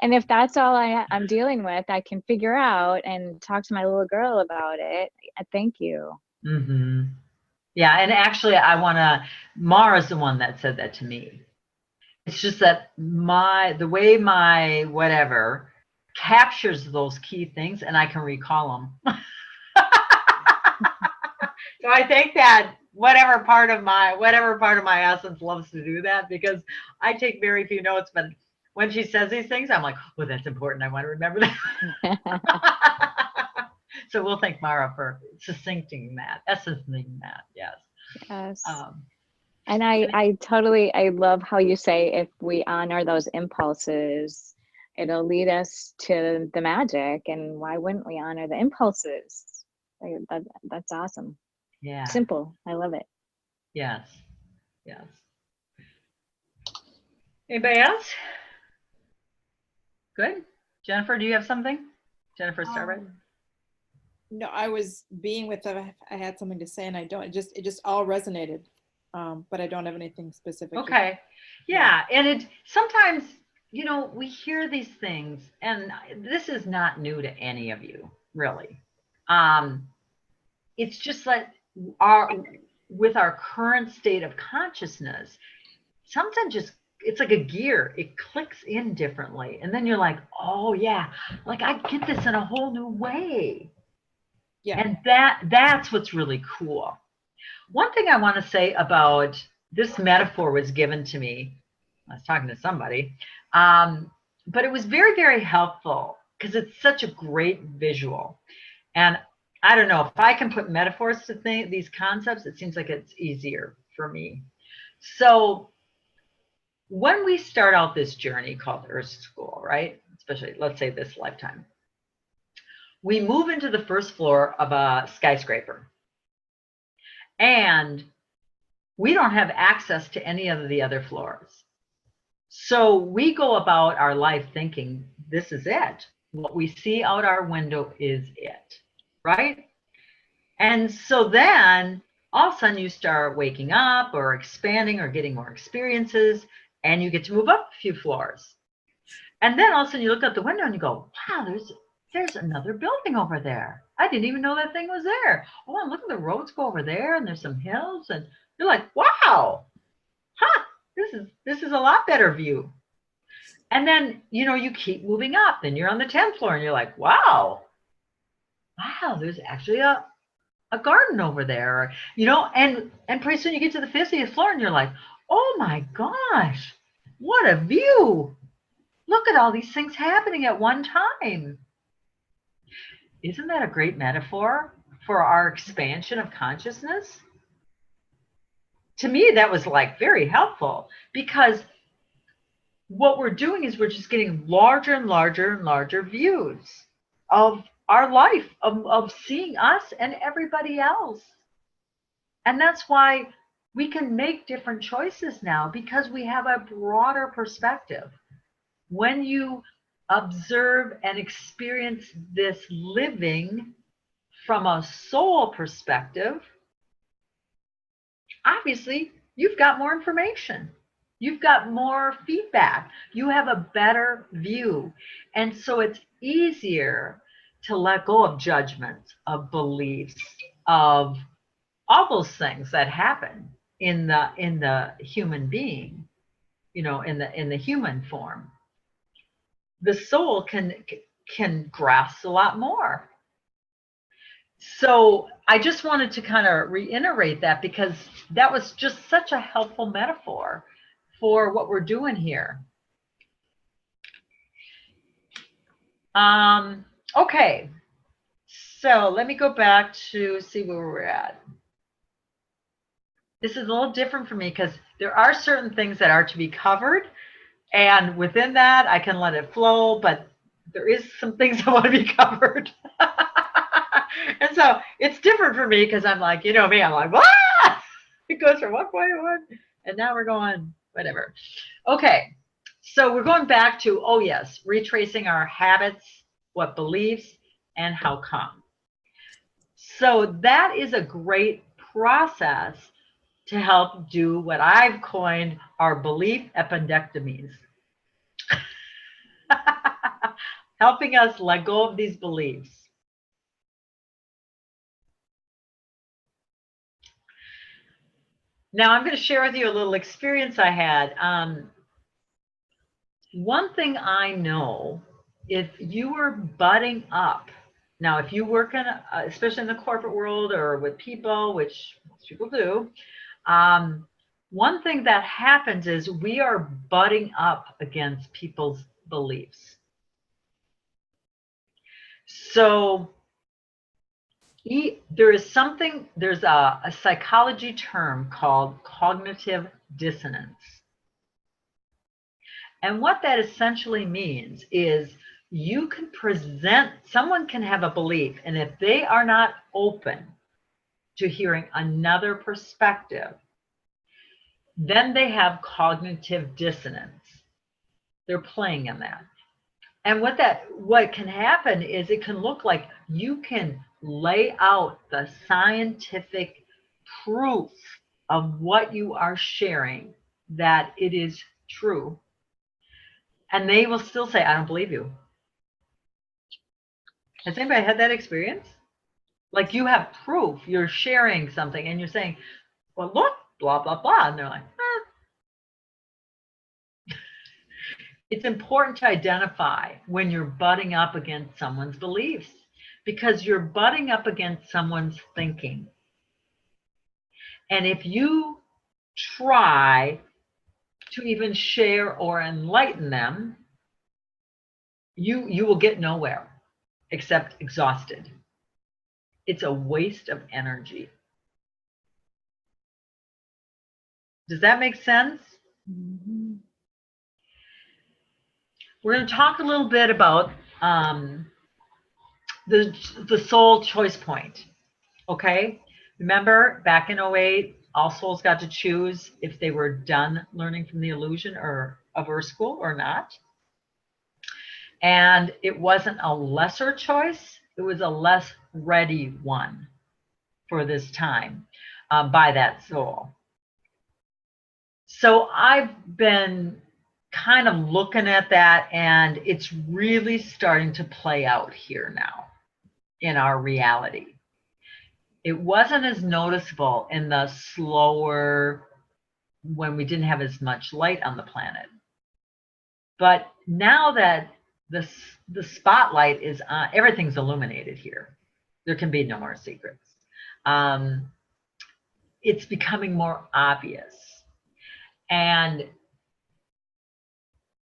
and if that's all I'm dealing with, I can figure out and talk to my little girl about it. Thank you. Mm-hmm. Yeah, and actually, Mara's the one that said that to me. It's just that the way my whatever captures those key things, and I can recall them. So I think that whatever part of my essence loves to do that, because I take very few notes, but when she says these things, I'm like, oh, that's important. I want to remember that. So we'll thank Mara for essenceing that. Yes. Yes. And I love how you say if we honor those impulses, it'll lead us to the magic. And why wouldn't we honor the impulses? That's awesome. Yeah. Simple. I love it. Yes. Anybody else? Good. Jennifer, do you have something? Jennifer Starbright? No, I was being with them. I had something to say and I don't. It just all resonated. But I don't have anything specific. Okay. Yeah. And it sometimes, you know, we hear these things, and this is not new to any of you, really. It's just that with our current state of consciousness, sometimes it's like a gear. It clicks in differently. And then you're like, oh yeah, like I get this in a whole new way. Yeah. And that's what's really cool. One thing I want to say about this metaphor was given to me. I was talking to somebody, but it was very, very helpful because it's such a great visual. And I don't know, if I can put metaphors to these concepts, it seems like it's easier for me. So when we start out this journey called Earth School, right? Especially, let's say this lifetime, we move into the first floor of a skyscraper. And we don't have access to any of the other floors. So we go about our life thinking, this is it. What we see out our window is it, right? And so then all of a sudden you start waking up or expanding or getting more experiences, and you get to move up a few floors. And then all of a sudden you look out the window and you go, wow, there's another building over there. I didn't even know that thing was there. Oh, look at the roads go over there, and there's some hills, and you're like, wow, this is a lot better view. And then, you know, you keep moving up, then you're on the 10th floor, and you're like, wow, there's actually a garden over there, you know, and pretty soon you get to the 50th floor, and you're like, oh my gosh, what a view. Look at all these things happening at one time. Isn't that a great metaphor for our expansion of consciousness? To me, that was like very helpful, because what we're doing is we're just getting larger and larger and larger views of our life, of seeing us and everybody else. And that's why we can make different choices now, because we have a broader perspective. When you observe and experience this living from a soul perspective, obviously you've got more information, you've got more feedback, you have a better view, and so it's easier to let go of judgments, of beliefs, of all those things that happen in the human being, you know, in the human form. The soul can grasp a lot more. So I just wanted to kind of reiterate that, because that was just such a helpful metaphor for what we're doing here. Okay, so let me go back to see where we're at. This is a little different for me, because there are certain things that are to be covered, and within that I can let it flow, but there is some things that want to be covered. And so it's different for me because I'm like, you know me, I'm like, what? It goes from 1.1 and now we're going whatever. Okay. So we're going back to, oh yes, retracing our habits, what beliefs, and how come. So that is a great process to help do what I've coined our belief appendectomies. Helping us let go of these beliefs. Now I'm going to share with you a little experience I had. One thing I know, if you were butting up, now if you work in, especially in the corporate world or with people, which most people do, one thing that happens is we are butting up against people's beliefs. So there's a psychology term called cognitive dissonance. And what that essentially means is someone can have a belief, and if they are not open to hearing another perspective, then they have cognitive dissonance. They're playing in that. And what can happen is it can look like you can lay out the scientific proof of what you are sharing, that it is true. And they will still say, I don't believe you. Has anybody had that experience? Like you have proof, you're sharing something and you're saying, well, look, blah, blah, blah. And they're like, It's important to identify when you're butting up against someone's beliefs, because you're butting up against someone's thinking. And if you try to even share or enlighten them, you will get nowhere except exhausted. It's a waste of energy. Does that make sense? Mm-hmm. We're going to talk a little bit about the soul choice point. Okay? Remember, back in 08, all souls got to choose if they were done learning from the illusion or of Earth School or not. And it wasn't a lesser choice. It was a less ready one for this time by that soul. So I've been kind of looking at that, and it's really starting to play out here now in our reality. It wasn't as noticeable in the slower, when we didn't have as much light on the planet. But now that the spotlight is on, everything's illuminated here. There can be no more secrets. It's becoming more obvious. And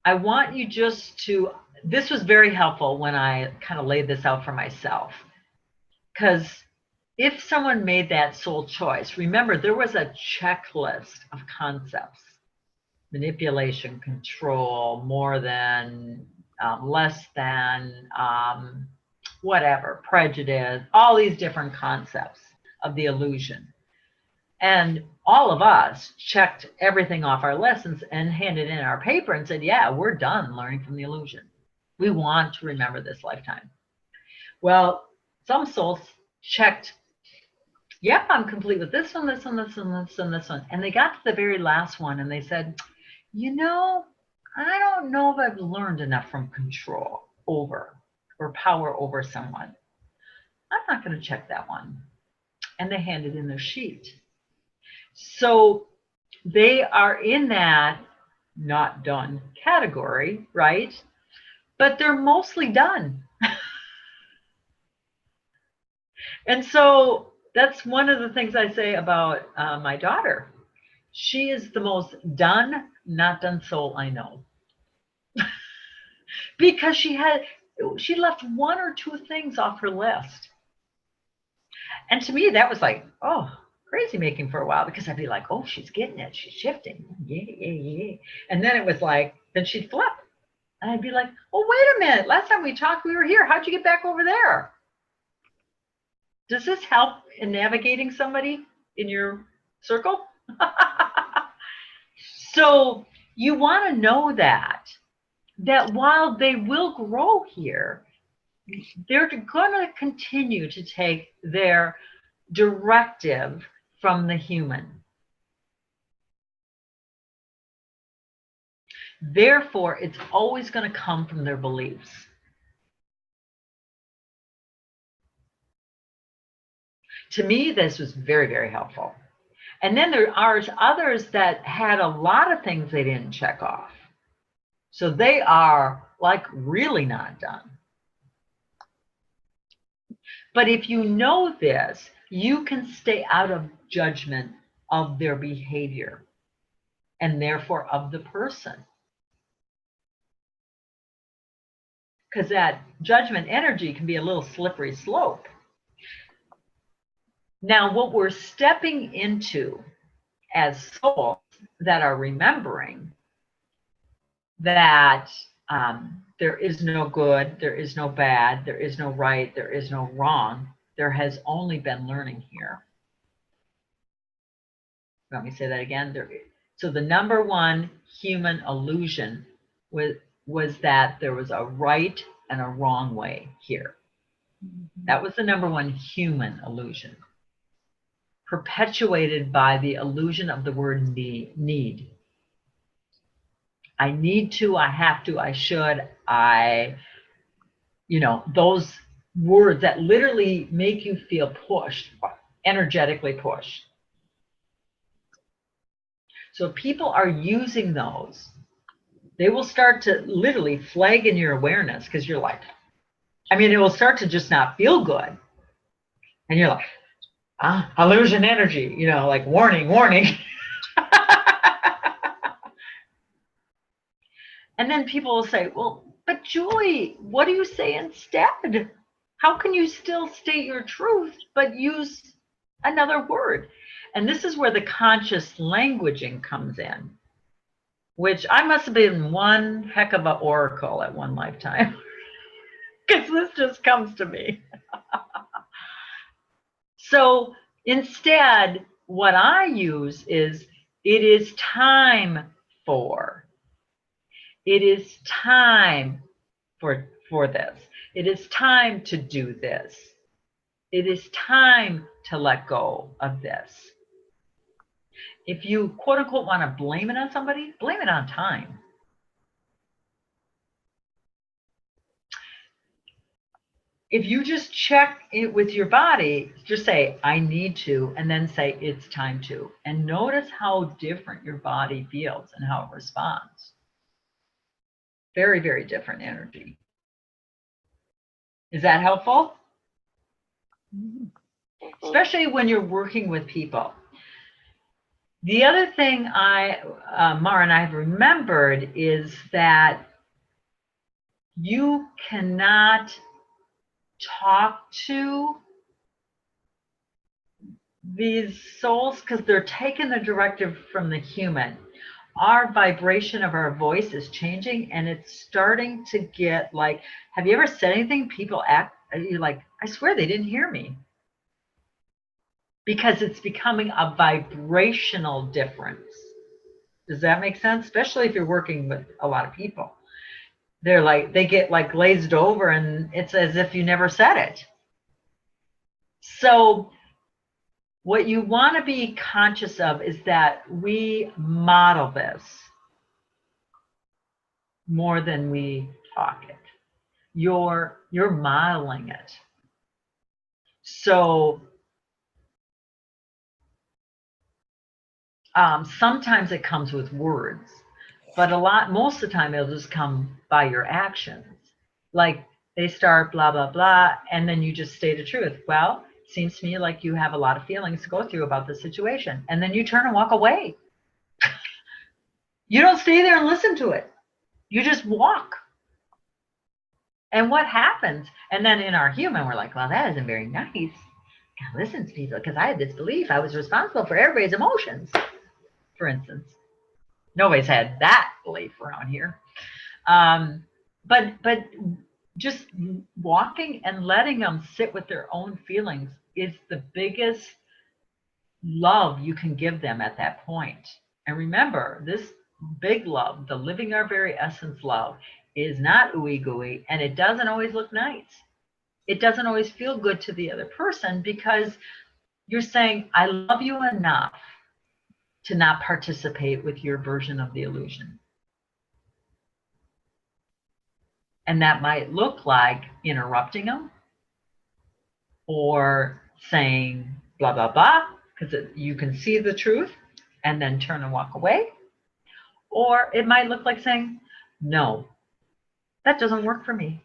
I want you just to, this was very helpful when I kind of laid this out for myself. Because if someone made that soul choice, remember there was a checklist of concepts: manipulation, control, more than, less than, whatever, prejudice, all these different concepts of the illusion. And all of us checked everything off our lessons and handed in our paper and said, yeah, we're done learning from the illusion. We want to remember this lifetime. Well, some souls checked, yep, I'm complete with this one, this one, this one, this one, this one. And they got to the very last one and they said, you know, I don't know if I've learned enough from control over or power over someone. I'm not going to check that one. And they handed in their sheet. So they are in that not done category, right? But they're mostly done. And so that's one of the things I say about my daughter. She is the most done, not done soul I know. Because she left one or two things off her list. And to me, that was like, oh, crazy making for a while, because I'd be like, oh, she's getting it. She's shifting. Yeah, yeah, yeah. And then it was like, then she'd flip. And I'd be like, oh, wait a minute. Last time we talked, we were here. How'd you get back over there? Does this help in navigating somebody in your circle? So you want to know that while they will grow here, they're going to continue to take their directive from the human. Therefore, it's always going to come from their beliefs. To me, this was very, very helpful. And then there are others that had a lot of things they didn't check off. So they are like really not done. But if you know this, you can stay out of judgment of their behavior and therefore of the person. Because that judgment energy can be a little slippery slope. Now, what we're stepping into as souls that are remembering that there is no good, there is no bad, there is no right, there is no wrong. There has only been learning here. Let me say that again. So the number one human illusion was that there was a right and a wrong way here. That was the number one human illusion, perpetuated by the illusion of the word need. I need to, I have to, I should, those words that literally make you feel pushed, energetically pushed. So people are using those. They will start to literally flag in your awareness because you're like, it will start to just not feel good. And you're like, illusion energy, like warning, warning. And then people will say, well, but Julie, what do you say instead? How can you still state your truth, but use another word? And this is where the conscious languaging comes in, which I must have been one heck of an oracle at one lifetime, because this just comes to me. So instead, what I use is, it is time for. It is time for this. It is time to do this. It is time to let go of this. If you quote unquote want to blame it on somebody, blame it on time. If you just check it with your body, just say, I need to, and then say, it's time to. And notice how different your body feels and how it responds. Very, very different energy. Is that helpful? Especially when you're working with people. The other thing Mara and I have remembered is that you cannot talk to these souls because they're taking the directive from the human. Our vibration of our voice is changing, and it's starting to get like, have you ever said anything? People you're like, I swear they didn't hear me. Because it's becoming a vibrational difference. Does that make sense? Especially if you're working with a lot of people. They're like, they get like glazed over, and it's as if you never said it. So what you want to be conscious of is that we model this more than we talk it. You're modeling it. So sometimes it comes with words, but most of the time it'll just come by your actions. Like they start blah, blah, blah, and then you just state the truth. Well, it seems to me like you have a lot of feelings to go through about the situation. And then you turn and walk away. You don't stay there and listen to it. You just walk. And what happens? And then in our human, we're like, well, that isn't very nice. I listen to people because I had this belief I was responsible for everybody's emotions. For instance, nobody's had that belief around here. But just walking and letting them sit with their own feelings is the biggest love you can give them at that point. And remember, this big love, the living our very essence love, is not ooey gooey, and it doesn't always look nice. It doesn't always feel good to the other person, because you're saying, I love you enough to not participate with your version of the illusion. And that might look like interrupting them or saying blah, blah, blah, because you can see the truth and then turn and walk away. Or it might look like saying, no, that doesn't work for me.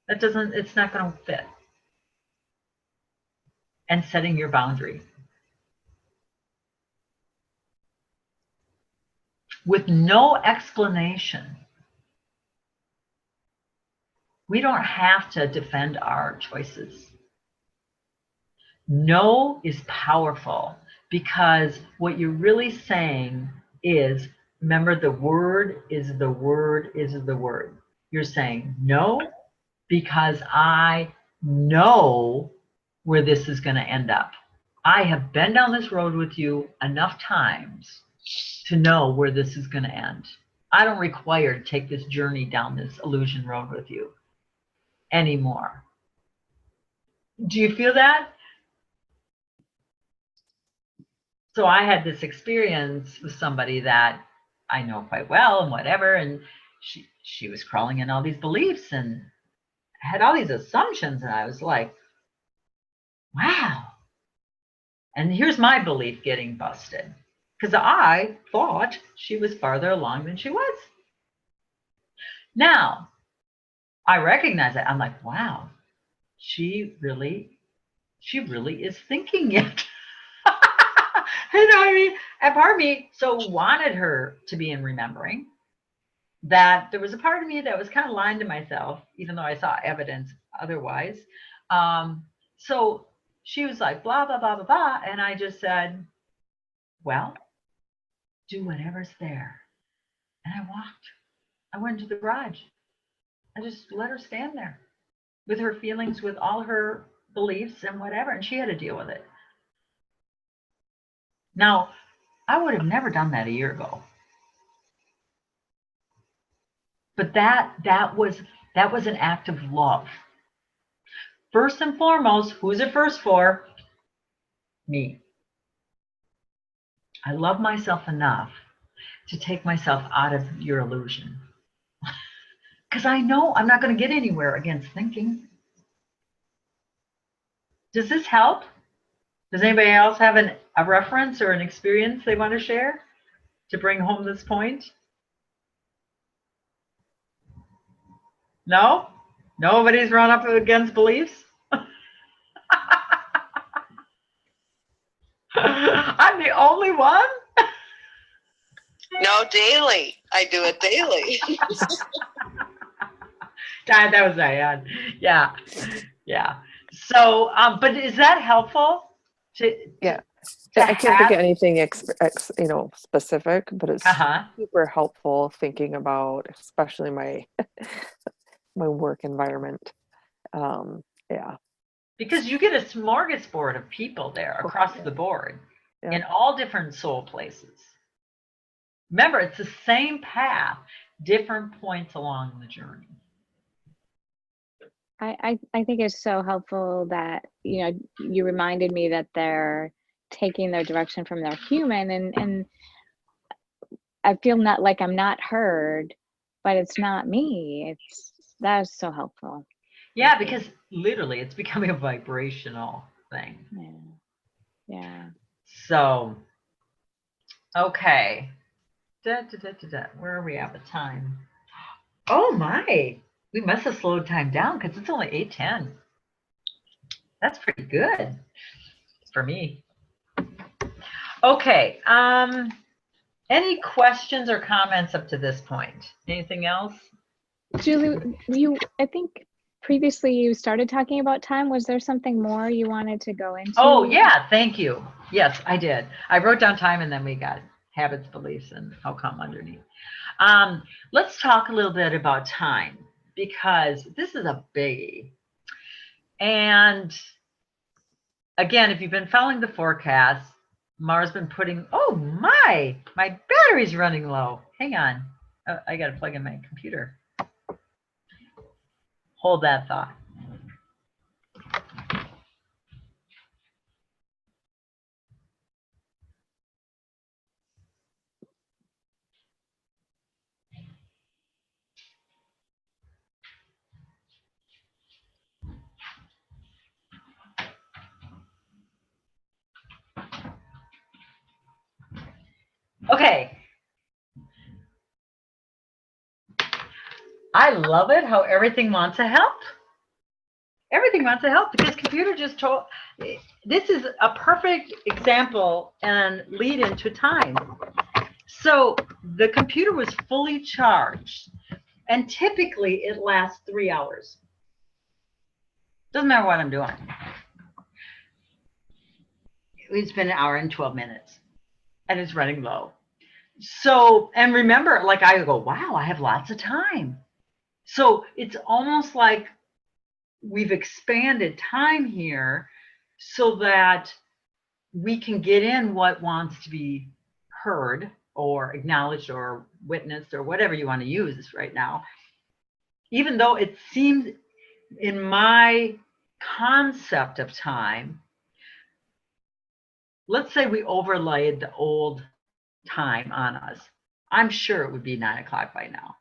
It's not going to fit. And setting your boundary. With no explanation. We don't have to defend our choices. No is powerful, because what you're really saying is, remember, the word is the word is the word. You're saying no because I know where this is going to end up. I have been down this road with you enough times to know where this is going to end. I don't require to take this journey down this illusion road with you anymore. Do you feel that? So I had this experience with somebody that I know quite well and whatever, and she was crawling in all these beliefs and had all these assumptions, and I was like, wow. And here's my belief getting busted, because I thought she was farther along than she was. Now, I recognize that. I'm like, wow, she really is thinking it. You know what I mean? And part of me so wanted her to be in remembering, that there was a part of me that was kind of lying to myself, even though I saw evidence otherwise. So she was like, blah, blah, blah, blah, blah. And I just said, well, do whatever's there. And I walked. I went into the garage. I just let her stand there with her feelings, with all her beliefs and whatever. And she had to deal with it. Now, I would have never done that a year ago. But that was an act of love. First and foremost, who's it first for? Me. I love myself enough to take myself out of your illusion. Because I know I'm not going to get anywhere against thinking. Does this help? Does anybody else have a reference or an experience they want to share to bring home this point? No? Nobody's run up against beliefs? I'm the only one? No, daily. I do it daily. God, that was Diane. Yeah. Yeah. So, but is that helpful? Yeah. I can't think of anything specific, but it's super helpful thinking about, especially my work environment. Yeah. Because you get a smorgasbord of people there across the board in all different soul places. Remember, it's the same path, different points along the journey. I think it's so helpful that, you reminded me that they're taking their direction from their human, and I feel not like I'm not heard, but it's not me. That is so helpful. Yeah, because literally it's becoming a vibrational thing. Yeah. So, okay. Where are we at with time? Oh my, we must have slowed time down because it's only 8:10. That's pretty good for me. Okay. Any questions or comments up to this point? Anything else? Julie, I think previously you started talking about time. Was there something more you wanted to go into? Oh yeah, thank you. Yes, I did. I wrote down time and then we got habits, beliefs, and how come underneath. Let's talk a little bit about time, because this is a biggie. And again, if you've been following the forecast, Mara's been putting, oh my battery's running low. Hang on. Oh, I got to plug in my computer. Hold that thought. Okay. I love it how everything wants to help. Everything wants to help because computer just told, this is a perfect example and lead into time. So the computer was fully charged and typically it lasts 3 hours. Doesn't matter what I'm doing. It's been 1 hour and 12 minutes and it's running low. So, and remember, like I go, wow, I have lots of time. So it's almost like we've expanded time here so that we can get in what wants to be heard or acknowledged or witnessed or whatever you want to use right now. Even though it seems in my concept of time, let's say we overlaid the old time on us. I'm sure it would be 9 o'clock by now.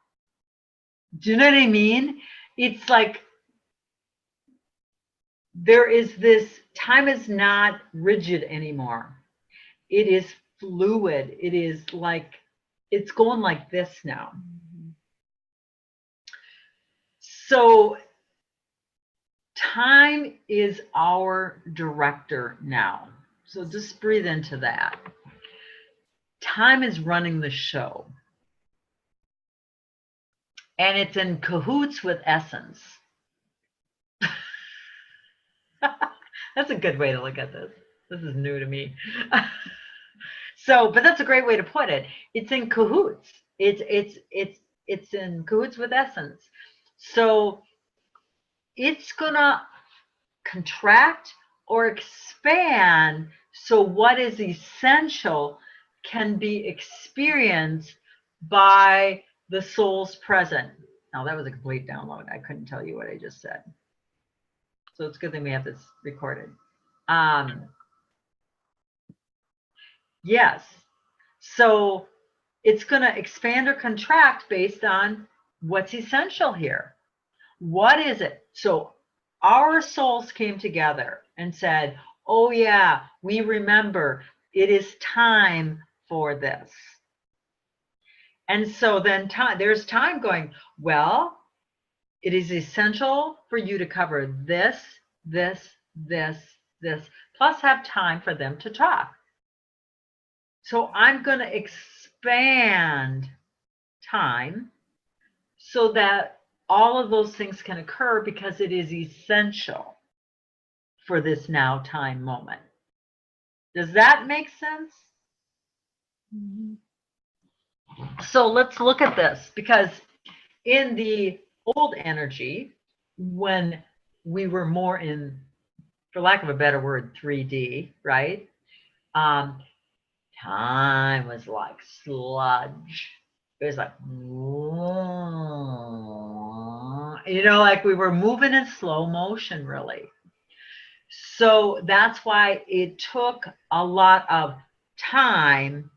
Do you know what I mean? It's like there is this, time is not rigid anymore. It is fluid. It is like, it's going like this now. So time is our director now. So just breathe into that. Time is running the show. And it's in cahoots with essence. That's a good way to look at this. This is new to me. So, but that's a great way to put it. It's in cahoots. It's in cahoots with essence. So it's gonna contract or expand. So what is essential can be experienced by the souls present. Now that was a complete download. I couldn't tell you what I just said. So it's a good thing we have this recorded. Yes. So it's going to expand or contract based on what's essential here. What is it? So our souls came together and said, oh yeah, we remember it is time for this. And so then there's time going, well, it is essential for you to cover this, this, plus have time for them to talk. So I'm going to expand time so that all of those things can occur because it is essential for this now time moment. Does that make sense? Mm-hmm. So let's look at this, because in the old energy, when we were more in, for lack of a better word, 3D, right? Time was like sludge. It was like, you know, like we were moving in slow motion, really. So that's why it took a lot of time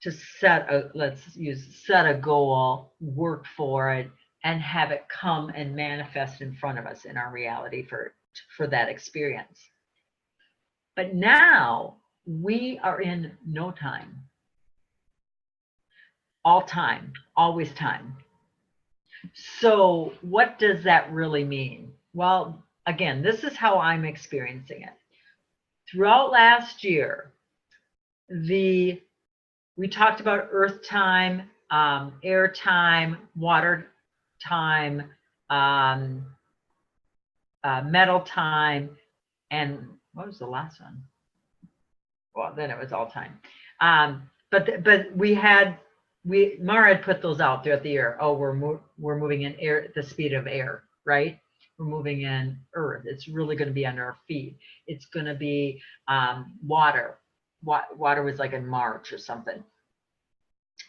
to set a goal, work for it, and have it come and manifest in front of us in our reality for that experience. But now we are in no time. All time, always time. So what does that really mean? Well, again, this is how I'm experiencing it. Throughout last year, we talked about earth time, air time, water time, metal time, and what was the last one? Well, then it was all time. But Mara had put those out throughout the year. Oh, we're moving in air, the speed of air, right? we're moving in earth. It's really going to be under our feet. It's going to be water. Water was like in March or something.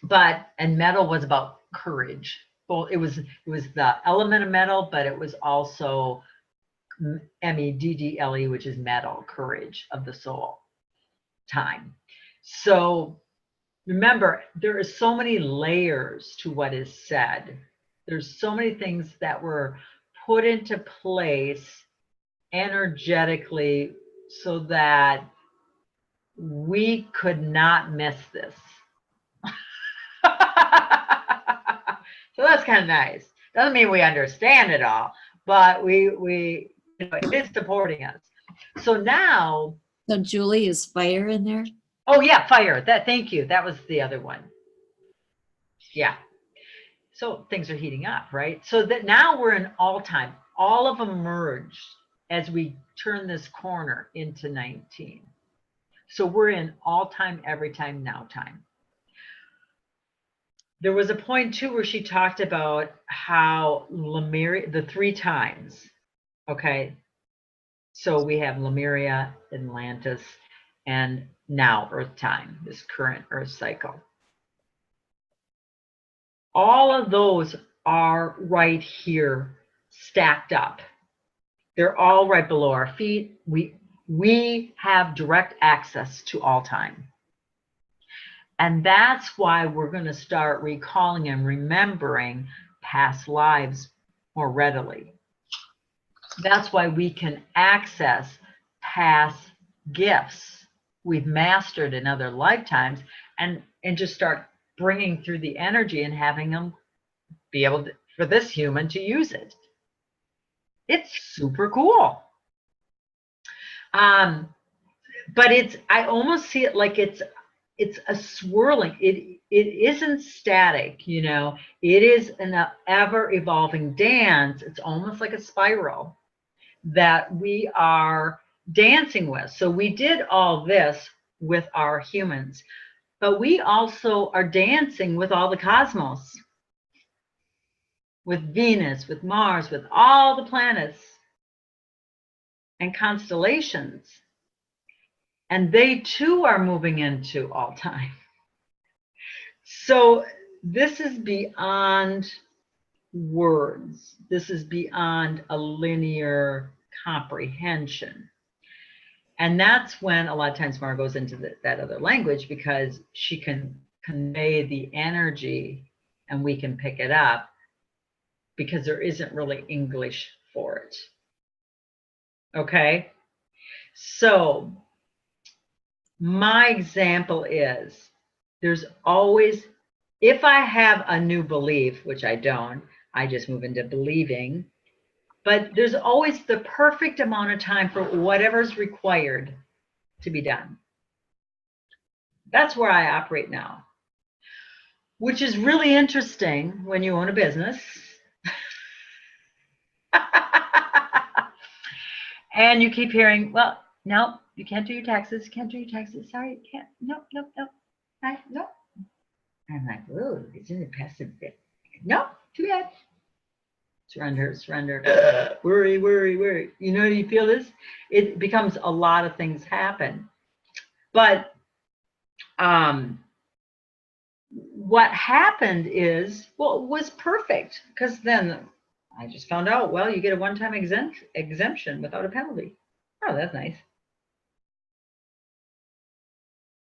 And metal was about courage. Well, it was the element of metal, but it was also MEDDLE, which is metal, courage of the soul, time. So remember, there are so many layers to what is said. There's so many things that were put into place energetically so that we could not miss this. So that's kind of nice. Doesn't mean we understand it all, but we you know, it is supporting us. So now. So Julie, is fire in there? Oh yeah, fire. Thank you. That was the other one. Yeah. So things are heating up, right? So that now we're in all time. All of them merged as we turn this corner into 19. So we're in all time, every time, now time. There was a point too where she talked about how Lemuria, the 3 times, okay? So we have Lemuria, Atlantis, and now Earth time, this current Earth cycle. All of those are right here, stacked up. They're all right below our feet. We have direct access to all time. And that's why we're going to start recalling and remembering past lives more readily. That's why we can access past gifts we've mastered in other lifetimes and just start bringing through the energy and having them be able to, for this human to use it. It's super cool. But I almost see it like it's a swirling. It isn't static, you know. It is an ever evolving dance. It's almost like a spiral that we are dancing with. So we did all this with our humans, but we also are dancing with all the cosmos, with Venus, with Mars, with all the planets and constellations. And they too are moving into all time. So this is beyond words. This is beyond a linear comprehension. And that's when a lot of times Mara goes into that other language, because she can convey the energy and we can pick it up, because there isn't really English for it. Okay? So my example is, there's always, if I have a new belief, which I don't, I just move into believing, but there's always the perfect amount of time for whatever's required to be done. That's where I operate now, which is really interesting when you own a business. And you keep hearing, well, no, you can't do your taxes, can't do your taxes, sorry, you can't, nope, nope, nope, nope. I'm like, whoa, isn't it passive? Nope, too bad. Surrender, surrender, worry, worry, worry. You know, you feel this? It becomes a lot of things happen. But what happened is, well, it was perfect, because then I just found out, well, you get a one-time exemption without a penalty. Oh, that's nice.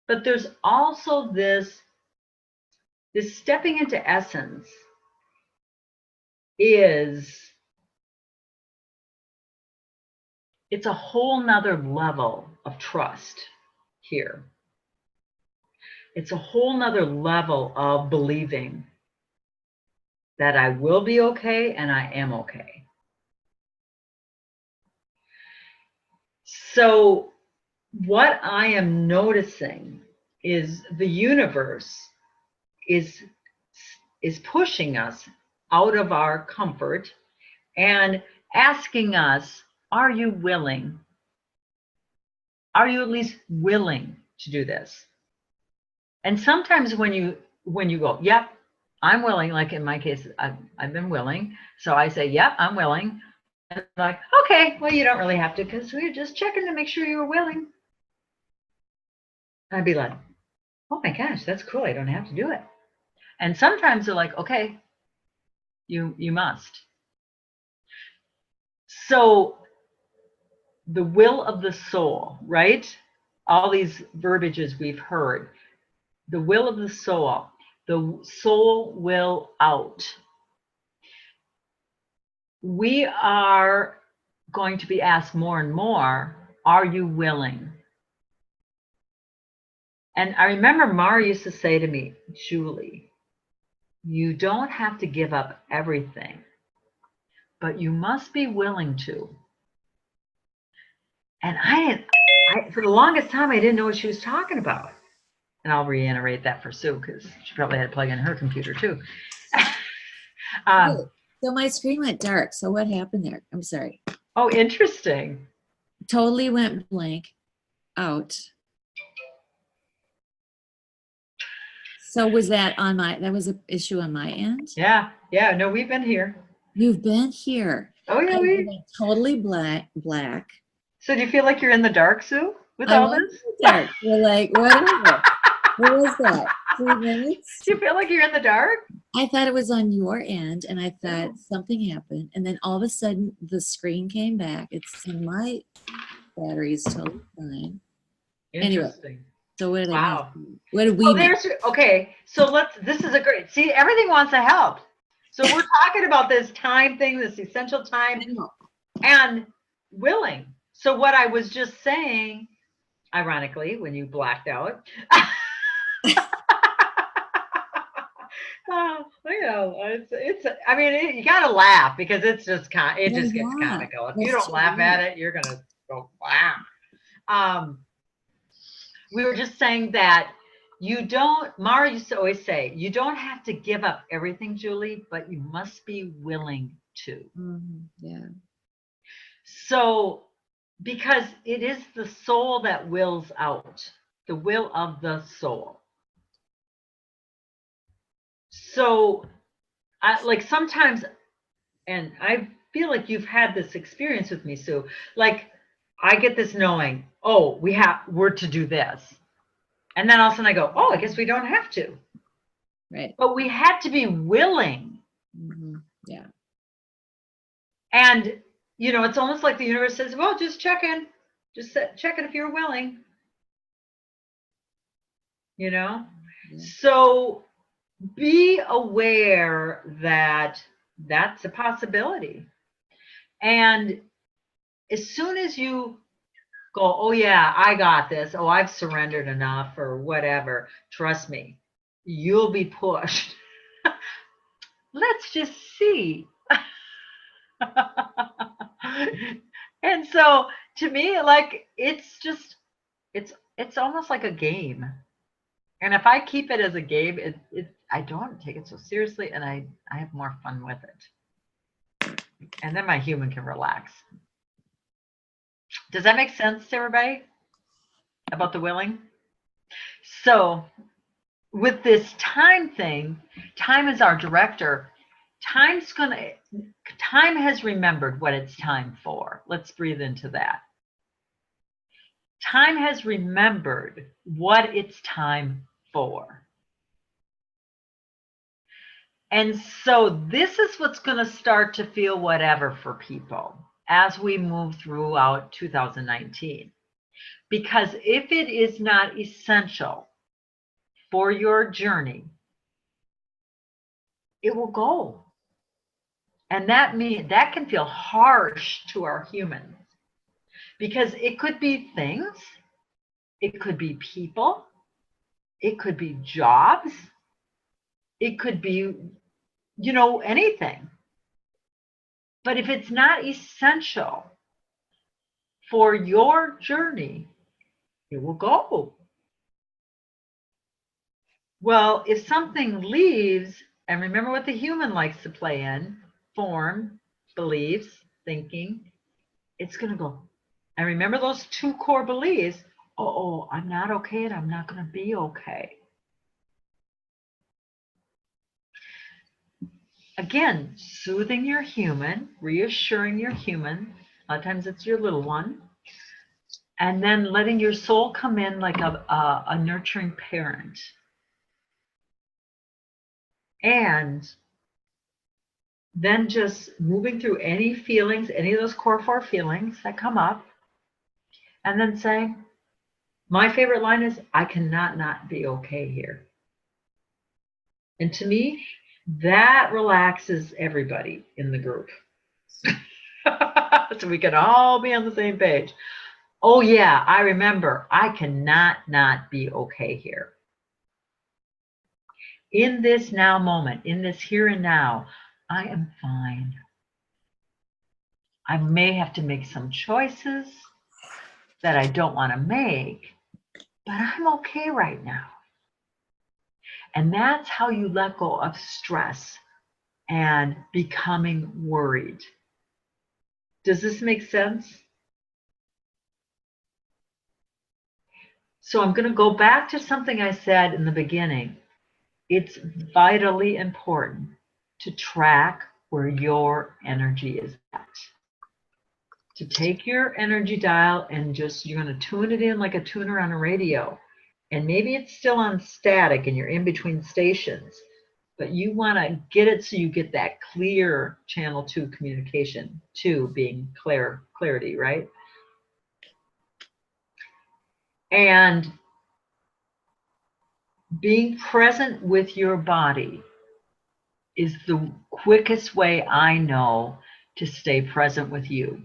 But there's also this stepping into essence it's a whole nother level of trust here. It's a whole nother level of believing that I will be okay and I am okay. So what I am noticing is the universe is pushing us out of our comfort and asking us, are you willing? Are you at least willing to do this? And sometimes when you go, yep, I'm willing, like in my case, I've been willing. So I say, yep, I'm willing. And like, okay, well, you don't really have to because we were just checking to make sure you were willing. I'd be like, oh my gosh, that's cool. I don't have to do it. And sometimes they're like, okay, you must. So the will of the soul, right? All these verbiages we've heard. The will of the soul will out. We are going to be asked more and more, are you willing? And I remember Mara used to say to me, Julie, you don't have to give up everything, but you must be willing to. And I for the longest time, I didn't know what she was talking about. And I'll reiterate that for Sue, because she probably had to plug in her computer too. So my screen went dark. So what happened there? I'm sorry. Oh, interesting. Totally went blank out. So was that on that was an issue on my end? Yeah. No, we've been here. You've been here. Oh yeah, we went totally black. So do you feel like you're in the dark, Sue, with all this? Dark. We're like, what is it? What was that? 3 minutes? Do you feel like you're in the dark? I thought it was on your end, and I thought something happened, and then all of a sudden the screen came back. It's in my battery's totally fine. Anyway, so what did wow. What did we miss? Okay, so this is a great, see, everything wants to help. So we're talking about this time thing, this essential time, and willing. So what I was just saying, ironically, when you blacked out, it's I mean, you gotta laugh because it's just it just gets comical. If you don't laugh at it, you're gonna go, wow. We were just saying that Mara used to always say, you don't have to give up everything, Julie, but you must be willing to. Yeah. So, because it is the soul that wills out, the will of the soul. So, like sometimes, and I feel like you've had this experience with me, Sue, like I get this knowing, oh, we're to do this. And then all of a sudden I go, oh, I guess we don't have to. Right. But we had to be willing. Yeah. And, it's almost like the universe says, well, just check in. Just check in if you're willing. Yeah. So be aware that that's a possibility. And as soon as you go, oh yeah, I got this. Oh, I've surrendered enough or whatever. Trust me, you'll be pushed. Let's just see. And so to me, like, it's almost like a game. And if I keep it as a game, I don't take it so seriously, and I have more fun with it. And then my human can relax. Does that make sense to everybody about the willing? So with this time thing, time is our director. Time has remembered what it's time for. Let's breathe into that. Time has remembered what it's time for. And so this is what's going to start to feel whatever for people as we move throughout 2019. Because if it is not essential for your journey, it will go. And that can feel harsh to our humans, because it could be things, it could be people, it could be jobs, it could be, anything. But if it's not essential for your journey, it will go. Well, if something leaves, and remember what the human likes to play in, form, beliefs, thinking, it's going to go. And remember those 2 core beliefs, oh, I'm not okay and I'm not going to be okay. again, soothing your human, reassuring your human. A lot of times it's your little one. And then letting your soul come in like a nurturing parent. And then just moving through any feelings, any of those core 4 feelings that come up. And then saying, my favorite line is, I cannot not be okay here. And to me, that relaxes everybody in the group. So we can all be on the same page. Oh yeah, I remember, I cannot not be okay here. In this now moment, in this here and now, I am fine. I may have to make some choices that I don't want to make, but I'm okay right now. And that's how you let go of stress and becoming worried. Does this make sense? So I'm going to go back to something I said in the beginning. It's vitally important to track where your energy is at. To take your energy dial and just, you're going to tune it in like a tuner on a radio. And maybe it's still on static and you're in between stations, but you want to get it so you get that clear channel 2 communication, 2 being clarity, right? And being present with your body is the quickest way I know to stay present with you,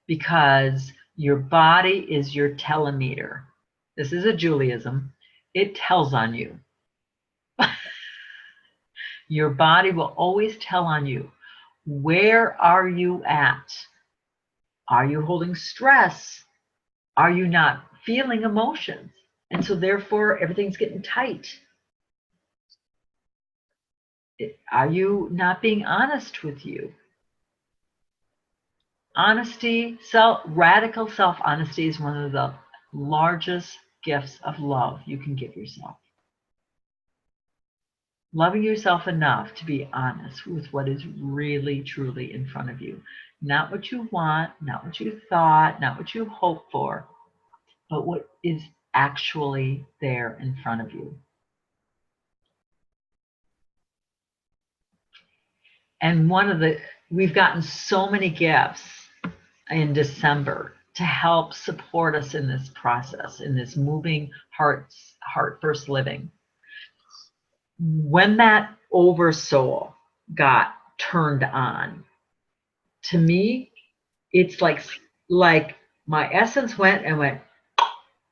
because your body is your telemeter. This is a Juliism. It tells on you. Your body will always tell on you. Where are you at? Are you holding stress? Are you not feeling emotions? And so therefore everything's getting tight. Are you not being honest with you? Honesty, radical self-honesty is one of the largest gifts of love you can give yourself. Loving yourself enough to be honest with what is really, truly in front of you. Not what you want, not what you thought, not what you hope for, but what is actually there in front of you. And we've gotten so many gifts in December to help support us in this process, in this moving heart first living. When that oversoul got turned on, to me, it's like my essence went,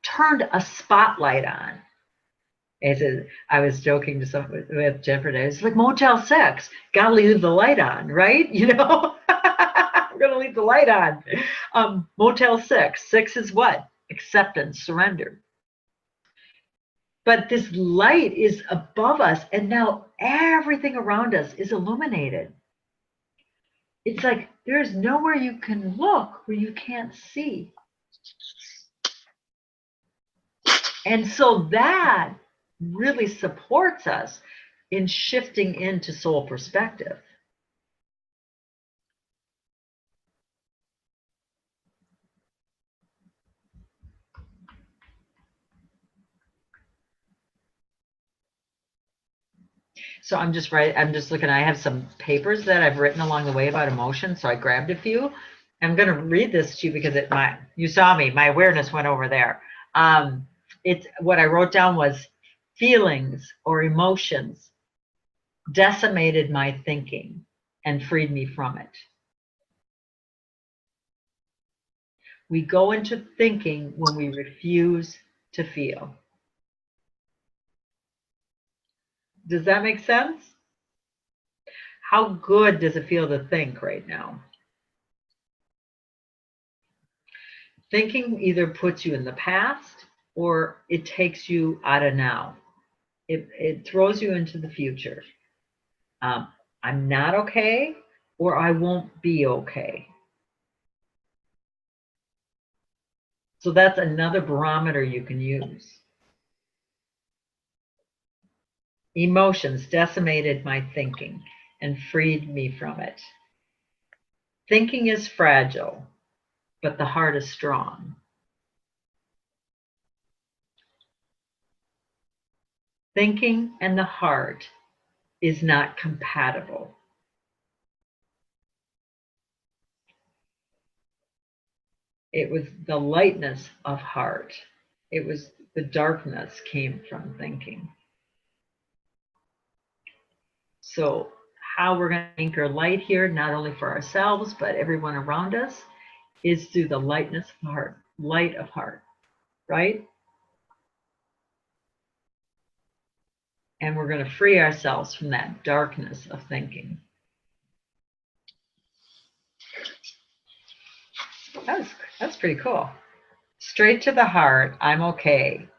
turned a spotlight on. I was joking with Jennifer today. It's like Motel 6. Gotta leave the light on, right? You know, we're gonna leave the light on. Motel 6. 6 is what? Acceptance, surrender. But this light is above us, and now everything around us is illuminated. It's like there's nowhere you can look where you can't see. And so that really supports us in shifting into soul perspective. So I'm just looking, I have some papers that I've written along the way about emotion. So I grabbed a few. I'm going to read this to you because you saw me, my awareness went over there. It's what I wrote down was feelings or emotions decimated my thinking and freed me from it. We go into thinking when we refuse to feel. Does that make sense? How good does it feel to think right now? Thinking either puts you in the past or it takes you out of now. It throws you into the future. I'm not okay, or I won't be okay. So that's another barometer you can use. Emotions decimated my thinking. and freed me from it. Thinking is fragile, but the heart is strong. Thinking and the heart is not compatible. It was the lightness of heart. It was the darkness came from thinking. So how we're going to anchor light here, not only for ourselves, but everyone around us, is through the lightness of heart, light of heart, right? And we're going to free ourselves from that darkness of thinking. That's pretty cool. Straight to the heart, I'm okay.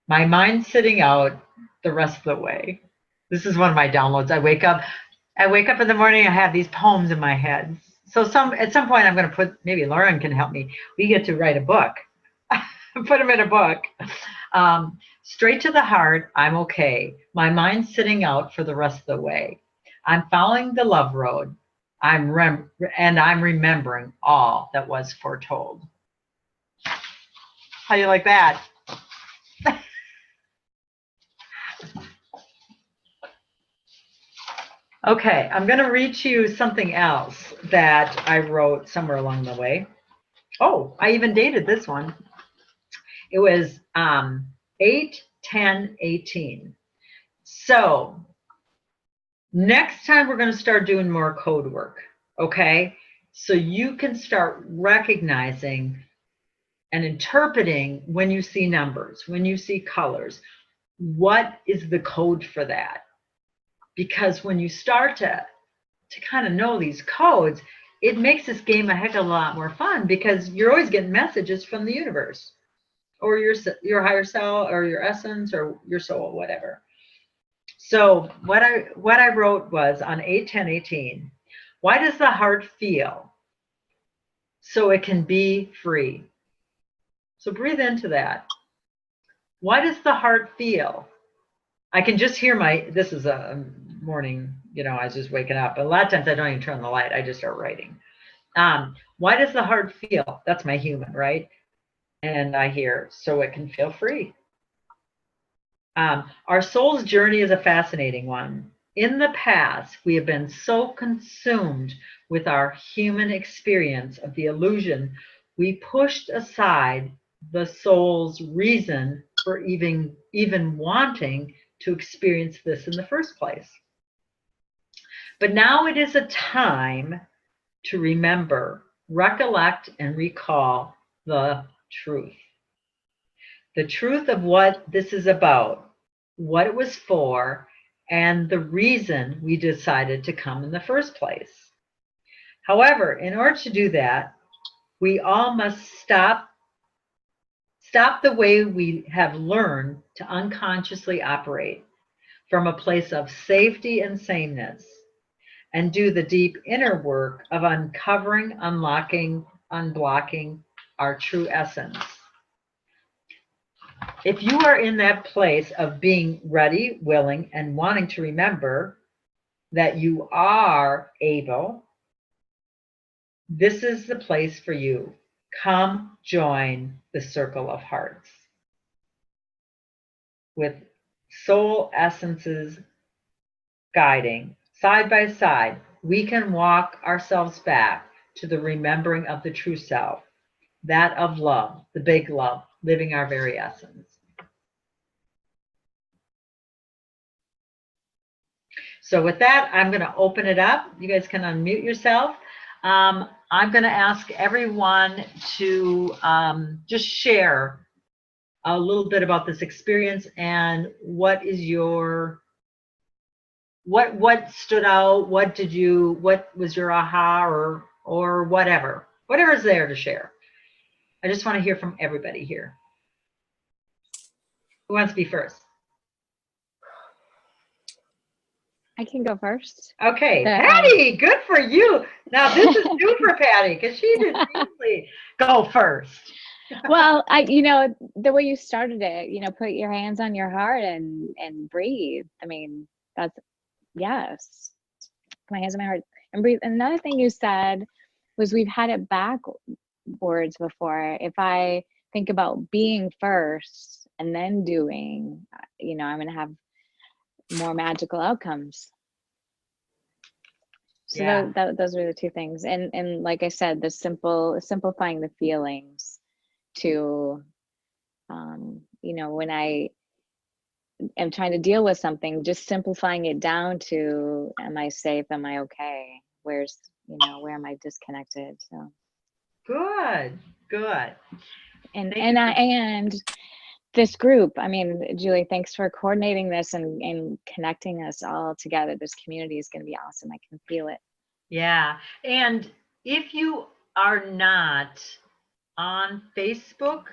My mind's sitting out the rest of the way. This is one of my downloads. I wake up in the morning, I have these poems in my head. So at some point I'm going to put, maybe Lauren can help me. We get to write a book. Put them in a book. Straight to the heart, I'm okay. My mind's sitting out for the rest of the way. I'm following the love road. I'm remembering all that was foretold. How do you like that? Okay, I'm going to read to you something else that I wrote somewhere along the way. Oh, I even dated this one. It was 8/10/18. So next time we're going to start doing more code work, okay? So you can start recognizing and interpreting when you see numbers, when you see colors. What is the code for that? Because when you start to kind of know these codes, it makes this game a heck of a lot more fun, because you're always getting messages from the universe or your higher self or your essence or your soul, whatever. So what I wrote was on 8/10/18, why does the heart feel so it can be free? So breathe into that. Why does the heart feel? I can just hear this is a morning, I was just waking up. A lot of times I don't even turn the light. I just start writing. Why does the heart feel? That's my human, right? And I hear, so it can feel free. Our soul's journey is a fascinating one. In the past, we have been so consumed with our human experience of the illusion, we pushed aside the soul's reason for even wanting to experience this in the first place. But now it is a time to remember, recollect, and recall the truth. The truth of what this is about, what it was for, and the reason we decided to come in the first place. However, in order to do that, we all must stop the way we have learned to unconsciously operate from a place of safety and sameness, and do the deep inner work of uncovering, unlocking, unblocking our true essence. If you are in that place of being ready, willing, and wanting to remember that you are able, this is the place for you. Come join the Circle of Hearts. With soul essences guiding, side by side, we can walk ourselves back to the remembering of the true self, that of love, the big love, living our very essence. So with that, I'm going to open it up. You guys can unmute yourself. I'm going to ask everyone to just share a little bit about this experience and what is your, what stood out, what was your aha or whatever's there to share. I just want to hear from everybody here. Who wants to be first? I can go first. Okay, Patty, good for you. Now this is new for Patty because she didn't usually go first. Well, the way you started it, put your hands on your heart and breathe. I mean, yes. my hands on my heart and breathe. And another thing you said was we've had it backwards before. If I think about being first and then doing, I'm going to have more magical outcomes. So Yeah. those are the two things. And like I said, simplifying the feelings to, when I am trying to deal with something, just simplifying it down to, am I safe? Am I okay? Where am I disconnected? So Good. and Thank you and this group, I mean, Julie, thanks for coordinating this and connecting us all together. This community is going to be awesome. I can feel it. Yeah. And if you are not on Facebook,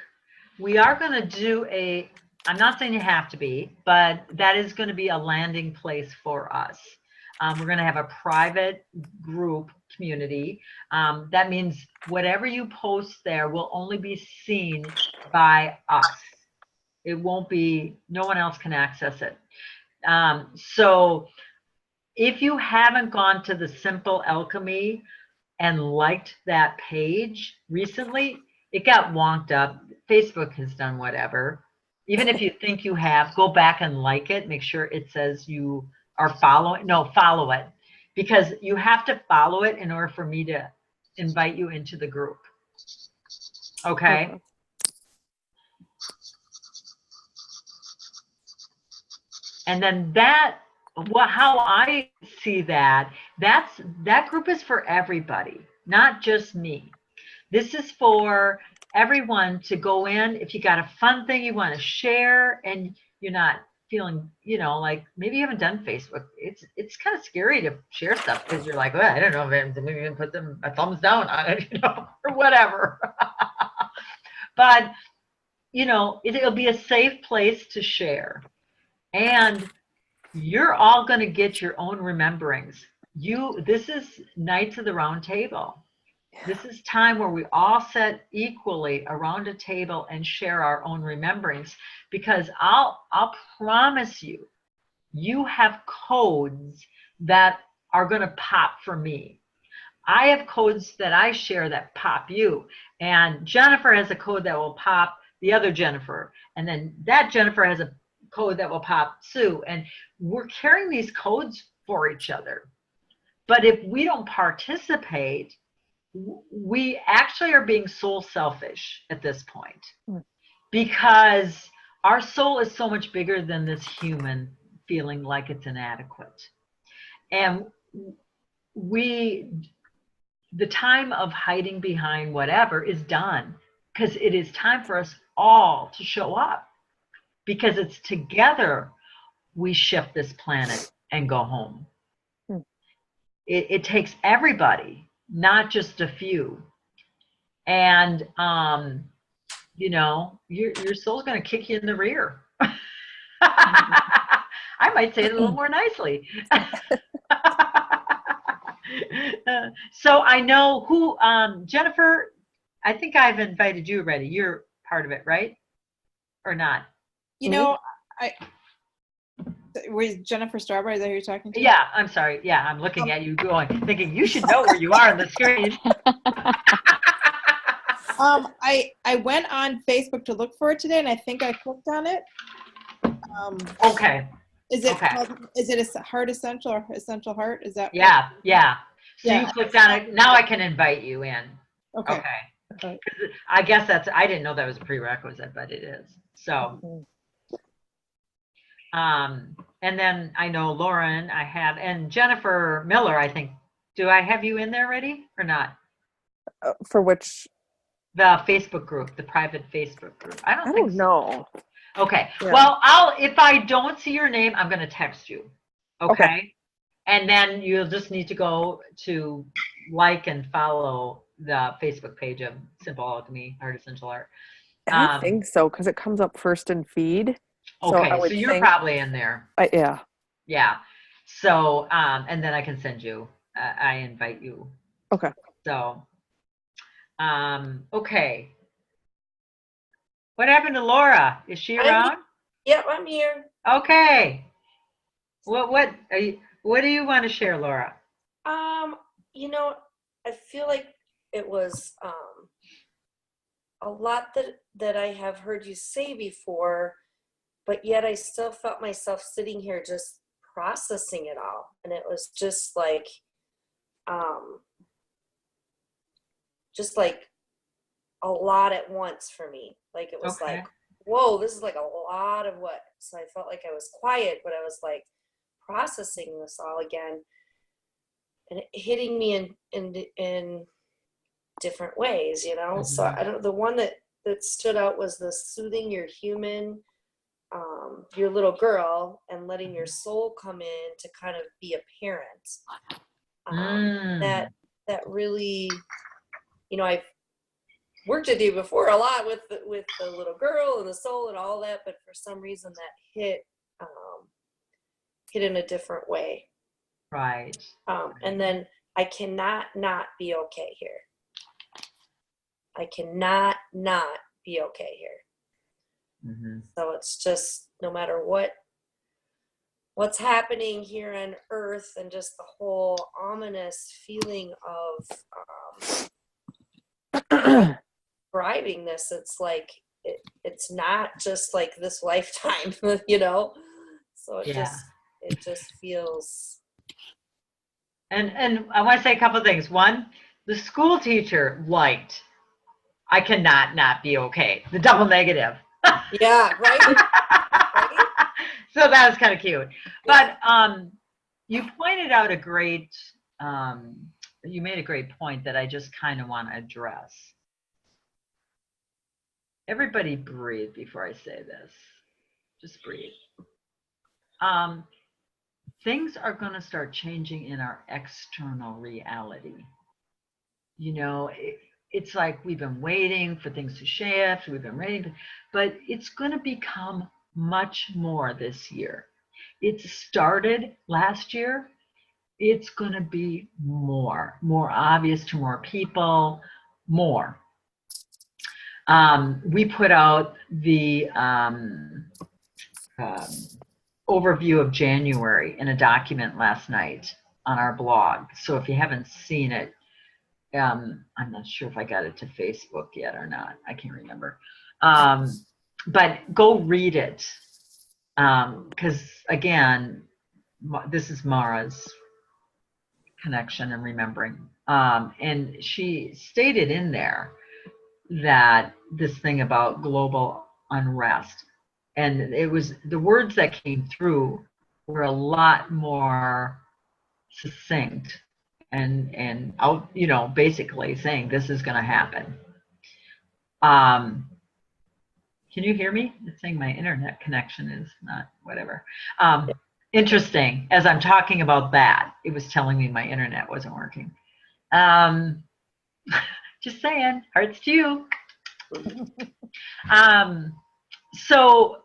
we are going to do I'm not saying you have to be, but that is going to be a landing place for us. We're going to have a private group community. That means whatever you post there will only be seen by us. It won't be, no one else can access it. So if you haven't gone to the Simple Alchemy and liked that page recently, it got wonked up. Facebook has done whatever. Even if you think you have, go back and like it. Make sure it says you are following. No, follow it. Because you have to follow it in order for me to invite you into the group. Okay? And then how I see that group is for everybody, not just me. This is for everyone to go in. If you got a fun thing you want to share and you're not feeling, like maybe you haven't done Facebook. It's kind of scary to share stuff because you're like, well, I don't know if maybe you can put them a thumbs down on it, or whatever. But, it'll be a safe place to share. And you're all going to get your own rememberings. This is Knights of the Round Table. This is time where we all sit equally around a table and share our own rememberings, because I'll promise you, you have codes that are going to pop for me. I have codes that I share that pop you. And Jennifer has a code that will pop the other Jennifer. And then that Jennifer has a code that will pop Sue. And we're carrying these codes for each other. But if we don't participate, we actually are being soul selfish at this point, because our soul is so much bigger than this human feeling like it's inadequate. And the time of hiding behind whatever is done, because it is time for us all to show up, because it's together we shift this planet and go home. It takes everybody, not just a few. And your soul's going to kick you in the rear. I might say it a little more nicely. So I know who, Jennifer, I think I've invited you already. You're part of it, right? Or not? Was Jennifer Strawberry, is that who you're talking to? Yeah, I'm sorry. Yeah, I'm looking at you going, thinking you should know where you are on the screen. I went on Facebook to look for it today, and I think I clicked on it. Okay. Is it a Heart Essential or Essential Heart? Is that? Yeah. So Yeah. you clicked on it. Now I can invite you in. Okay. I guess I didn't know that was a prerequisite, but it is. So, and then I know Lauren, and Jennifer Miller, I think. Do I have you in there already or not? For which? The Facebook group, the private Facebook group. I don't know. Okay. Yeah. Well, if I don't see your name, I'm going to text you. Okay. And then you'll just need to go to like and follow the Facebook page of Simple Alchemy, Heart Essential Art. I think so, because it comes up first in feed. Okay, so you're probably in there. Yeah. Yeah. So, and then I can send you, I invite you. Okay. So, okay. What happened to Laura? Is she around? Yep, I'm here. Okay. What do you want to share, Laura? You know, I feel like it was a lot that I have heard you say before, but yet I still felt myself sitting here just processing it all. And it was just like a lot at once for me. Like it was Okay. like, whoa, this is like a lot of what. So I felt like I was quiet, but I was like processing this all again, and it hitting me in different ways, you know. So I don't. The one that stood out was the soothing your human, your little girl, and letting your soul come in to kind of be a parent. That really, you know, I've worked with you before a lot with the little girl and the soul and all that, but for some reason that hit in a different way. Right. And then I cannot not be okay here. I cannot not be okay here. Mm-hmm. So it's just no matter what's happening here on Earth, and just the whole ominous feeling of driving this. It's like it's not just like this lifetime, you know. So it just feels. And I want to say a couple of things. One, the school teacher liked, I cannot not be okay. The double negative. Yeah, right. So that was kind of cute. But you pointed out you made a great point that I just kind of want to address. Everybody breathe before I say this. Just breathe. Things are going to start changing in our external reality. You know, it's like we've been waiting for things to shift. We've been waiting, but it's going to become much more this year. It started last year. It's going to be more obvious to more people, more. We put out the overview of January in a document last night on our blog. So if you haven't seen it, I'm not sure if I got it to Facebook yet or not. I can't remember. But go read it. Because again, this is Mara's connection and remembering. And she stated in there that this thing about global unrest, and it was the words that came through were a lot more succinct and out, you know, basically saying this is going to happen. Can you hear me? It's saying my internet connection is not whatever. Interesting. As I'm talking about that, it was telling me my internet wasn't working. Just saying, hearts to you. So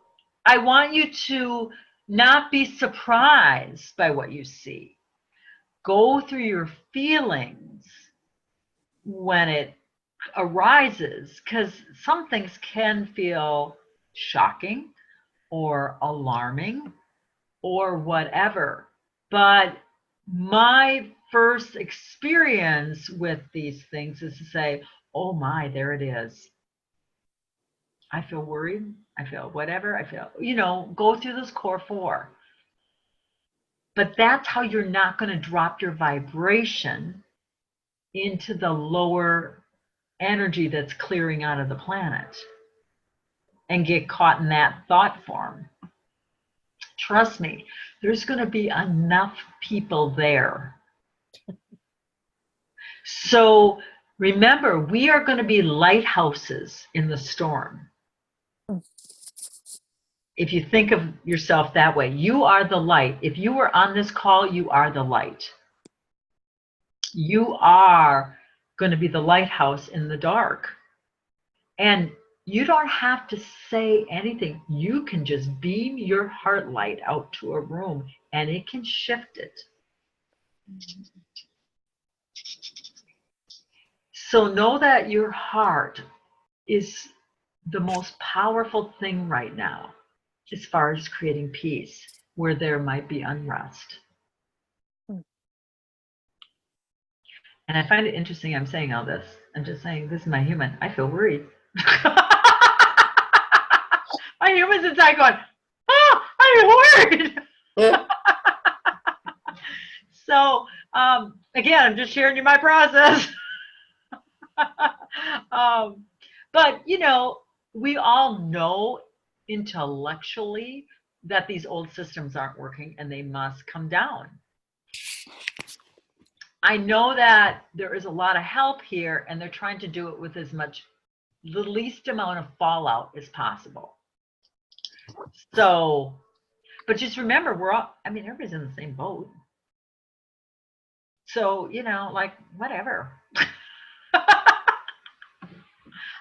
I want you to not be surprised by what you see. Go through your feelings when it arises, because some things can feel shocking or alarming or whatever. But my first experience with these things is to say, oh my, there it is. I feel worried. I feel whatever. I feel, you know, go through those core four. But that's how you're not going to drop your vibration into the lower energy that's clearing out of the planet and get caught in that thought form. Trust me, there's going to be enough people there. So remember, we are going to be lighthouses in the storm. If you think of yourself that way, you are the light. If you were on this call, you are the light. You are going to be the lighthouse in the dark. And you don't have to say anything. You can just beam your heart light out to a room and it can shift it. So know that your heart is the most powerful thing right now as far as creating peace where there might be unrest. And I find it interesting I'm saying all this. I'm just saying, this is my human. I feel worried. My human's inside going, oh, I'm worried. So, again, I'm just sharing you my process. But, you know, we all know intellectually that these old systems aren't working and they must come down. I know that there is a lot of help here and they're trying to do it with the least amount of fallout as possible. So, but just remember, everybody's in the same boat. So, you know, like, whatever.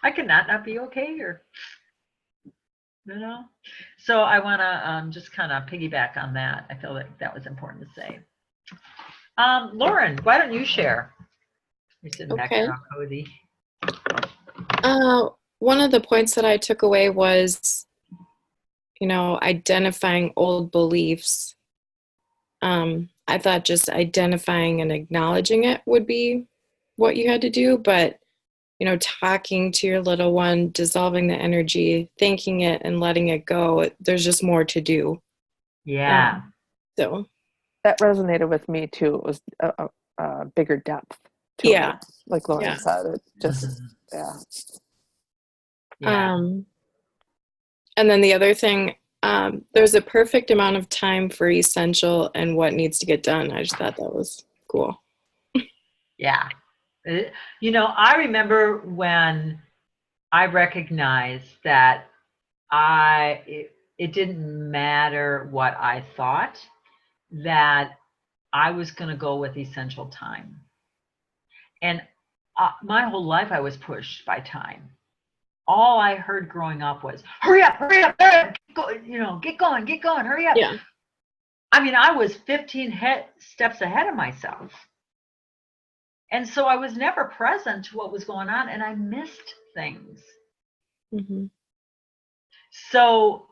I cannot not be okay here. You know? So I want to just kind of piggyback on that. I feel like that was important to say. Lauren, why don't you share? You're sitting back there all cozy. One of the points that I took away was, you know, identifying old beliefs. I thought just identifying and acknowledging it would be what you had to do, but, you know, talking to your little one, dissolving the energy, thanking it and letting it go, there's just more to do. Yeah. So that resonated with me too. It was a bigger depth to yeah. it. Like Lauren said, it just, yeah. And then the other thing, there's a perfect amount of time for essential and what needs to get done. I just thought that was cool. Yeah. You know, I remember when I recognized that it didn't matter what I thought, that I was going to go with essential time. And my whole life I was pushed by time. All I heard growing up was, hurry up, hurry up, hurry up. You know, get going, hurry up. Yeah. I mean, I was 15 steps ahead of myself. And so I was never present to what was going on, and I missed things. Mm-hmm. So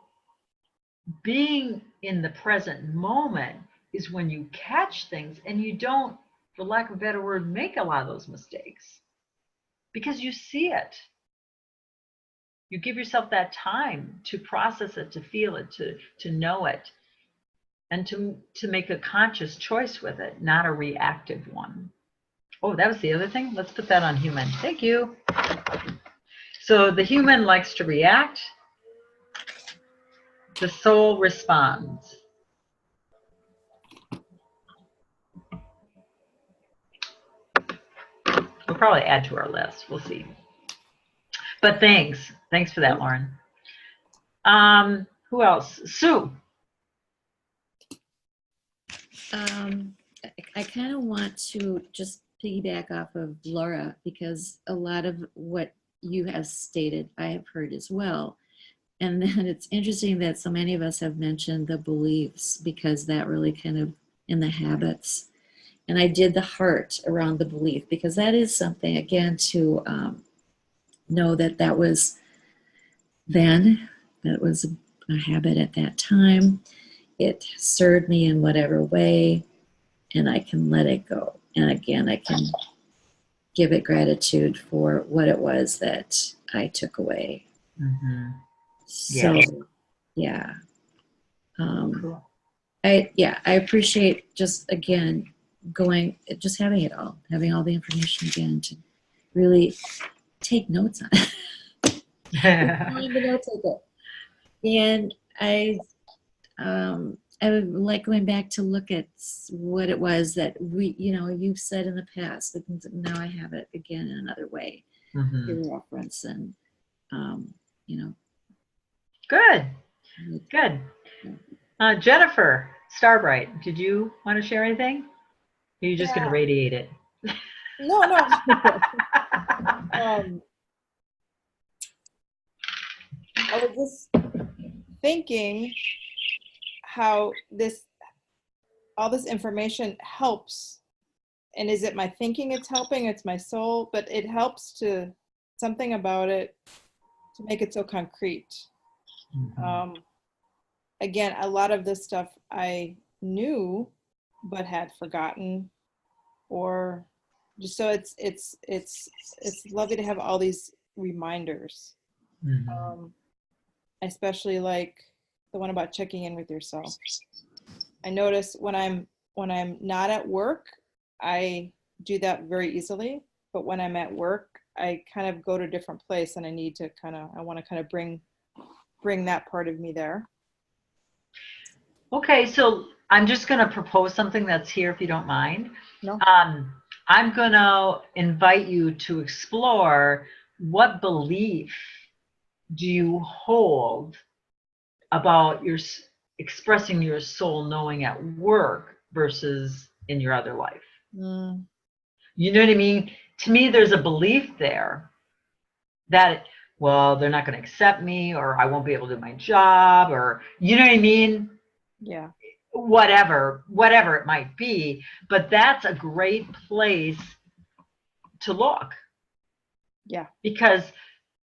being in the present moment is when you catch things and you don't, for lack of a better word, make a lot of those mistakes because you see it. You give yourself that time to process it, to feel it, to know it, and to make a conscious choice with it, not a reactive one. Oh, that was the other thing. Let's put that on human. Thank you. So the human likes to react. The soul responds. We'll probably add to our list. We'll see. But thanks. Thanks for that, Lauren. Who else? Sue. I kind of want to just piggyback off of Laura, because a lot of what you have stated, I have heard as well. And then it's interesting that so many of us have mentioned the beliefs, because that really kind of in the habits. And I did the heart around the belief, because that is something, again, to know that that was then, that was a habit at that time. It served me in whatever way, and I can let it go. And again, I can give it gratitude for what it was that I took away. Mm-hmm. So, yeah. Cool. I appreciate just, again, just having it all, having all the information again to really take notes on it. Telling the note taker. And I would like going back to look at what it was that you've said in the past, but now I have it again in another way to reference and, Good. Jennifer Starbright, did you want to share anything? Or are you just going to radiate it? No. I was just thinking how all this information helps. And is it my thinking it's helping? It's my soul, but it helps something about it to make it so concrete. Again, a lot of this stuff I knew, but had forgotten or just so it's lovely to have all these reminders, especially like the one about checking in with yourself. I notice when I'm not at work, I do that very easily, but when I'm at work, I kind of go to a different place, and I want to kind of bring that part of me there. Okay, so I'm just going to propose something that's here, if you don't mind. No. I'm going to invite you to explore what belief do you hold about your expressing your soul knowing at work versus in your other life. You know what I mean? To me, there's a belief there that, well, they're not going to accept me, or I won't be able to do my job, or, you know what I mean? Yeah. Whatever it might be, but that's a great place to look. Yeah. Because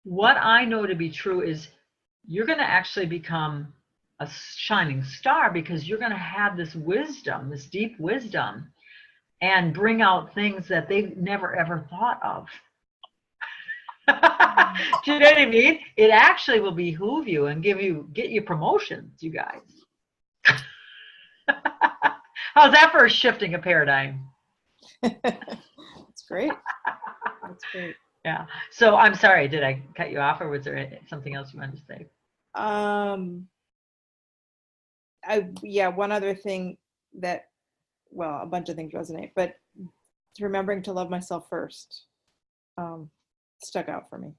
what I know to be true is you're going to actually become a shining star, because you're going to have this wisdom, this deep wisdom, and bring out things that they've never ever thought of. Do you know what I mean? It actually will behoove you and get you promotions, you guys. How's that for shifting a paradigm? That's great. That's great. Yeah. So I'm sorry, did I cut you off, or was there something else you wanted to say? One other thing that, well, a bunch of things resonate, but remembering to love myself first stuck out for me.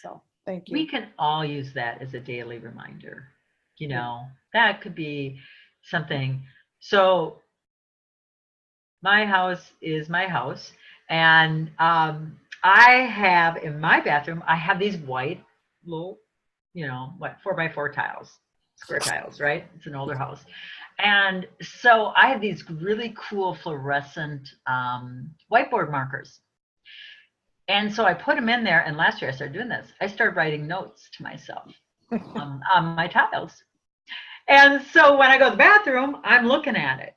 So thank you. We can all use that as a daily reminder. You know, that could be something. So my house is my house, and I have in my bathroom, I have these white little, 4x4 tiles, square tiles, right? It's an older house. And so I have these really cool fluorescent whiteboard markers. And so I put them in there, and last year I started doing this. I started writing notes to myself on my tiles. And so when I go to the bathroom, I'm looking at it.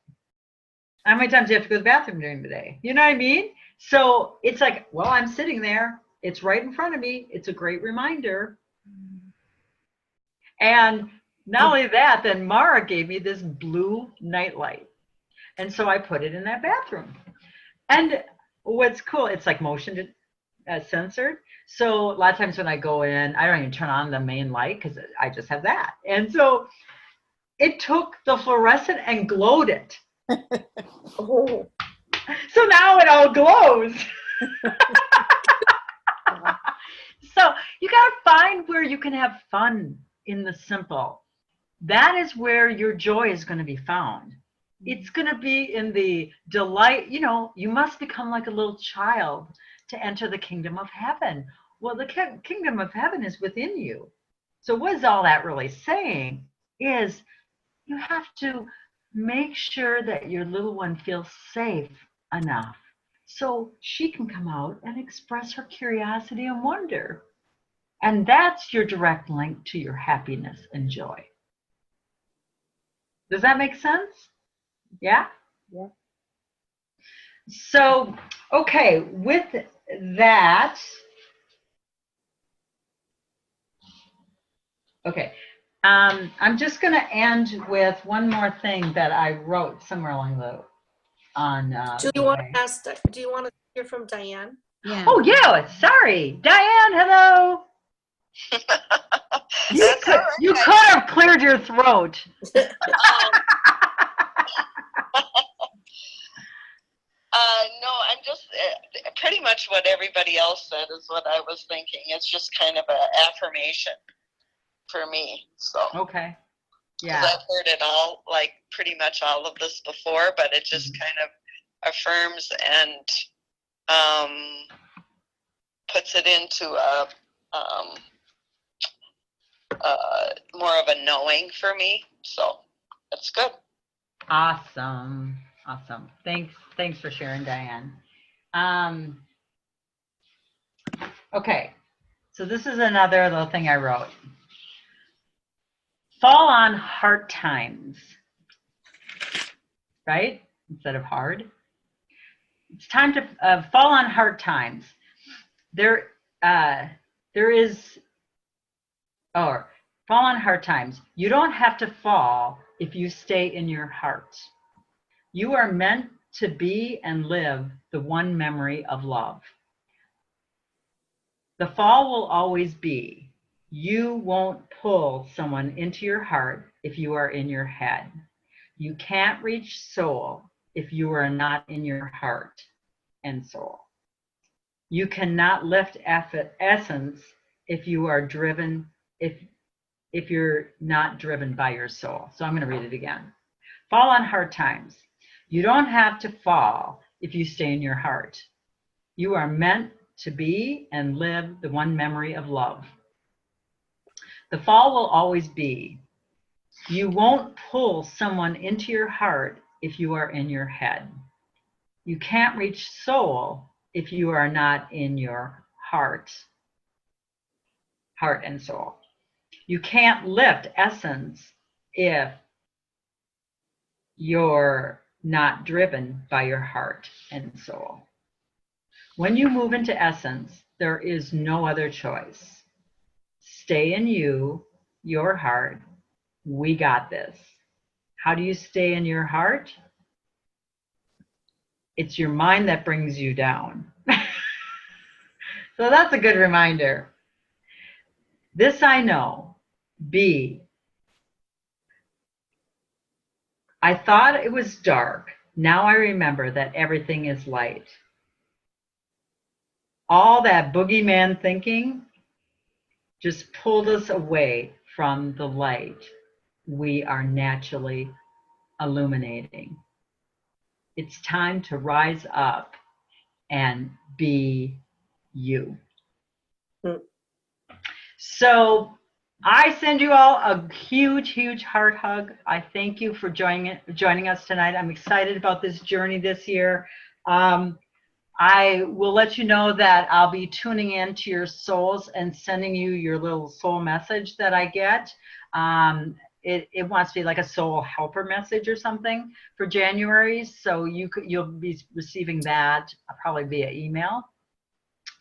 How many times do you have to go to the bathroom during the day? You know what I mean? So it's like, well, I'm sitting there. It's right in front of me. It's a great reminder. And not only that, then Mara gave me this blue nightlight. And so I put it in that bathroom. And what's cool, it's like motion censored. So a lot of times when I go in, I don't even turn on the main light, because I just have that. And so it took the fluorescent and glowed it. Oh. So now it all glows. So you got to find where you can have fun in the simple. That is where your joy is going to be found. It's going to be in the delight. You must become like a little child to enter the kingdom of heaven. Well, the kingdom of heaven is within you. So what is all that really saying is you have to make sure that your little one feels safe enough so she can come out and express her curiosity and wonder. And that's your direct link to your happiness and joy. Does that make sense? Yeah? Yeah. So, okay, with that, I'm just going to end with one more thing that I wrote somewhere along Do you want to ask? Do you want to hear from Diane? Yeah. Oh yeah, sorry, Diane. Hello. You could have cleared your throat. No, I'm just pretty much what everybody else said is what I was thinking. It's just kind of an affirmation for me. So okay, yeah. 'Cause I've heard it all, like pretty much all of this before, but it just kind of affirms and puts it into a more of a knowing for me. So it's good. Awesome. Thanks for sharing, Diane. Okay, so this is another little thing I wrote. Fall on hard times, right? Instead of hard. it's time to fall on hard times. There is, or fall on hard times. You don't have to fall if you stay in your heart. You are meant to be and live the one memory of love. The fall will always be. You won't pull someone into your heart if you are in your head. You can't reach soul if you are not in your heart and soul. You cannot lift essence if you are driven, if you're not driven by your soul. So I'm going to read it again. Fall on hard times. You don't have to fall if you stay in your heart. You are meant to be and live the one memory of love. The fall will always be. You won't pull someone into your heart if you are in your head. You can't reach soul if you are not in your heart and soul. You can't lift essence if you're not driven by your heart and soul. When you move into essence, there is no other choice. Stay in you, your heart. We got this. How do you stay in your heart? It's your mind that brings you down. So that's a good reminder. This I know. B. I thought it was dark. Now I remember that everything is light. All that boogeyman thinking just pulled us away from the light we are naturally illuminating. It's time to rise up and be you. So I send you all a huge, huge heart hug. I thank you for joining us tonight. I'm excited about this journey this year. I will let you know that I'll be tuning in to your souls and sending you your little soul message that I get. It wants to be like a soul helper message or something for January. So you'll be receiving that probably via email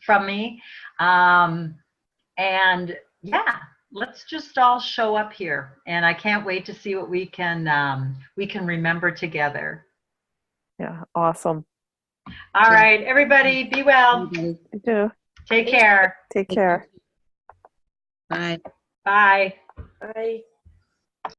from me. And yeah, let's just all show up here. And I can't wait to see what we can remember together. Yeah, awesome. All right, everybody, be well. You do. Take care. Take care. Bye. Bye. Bye.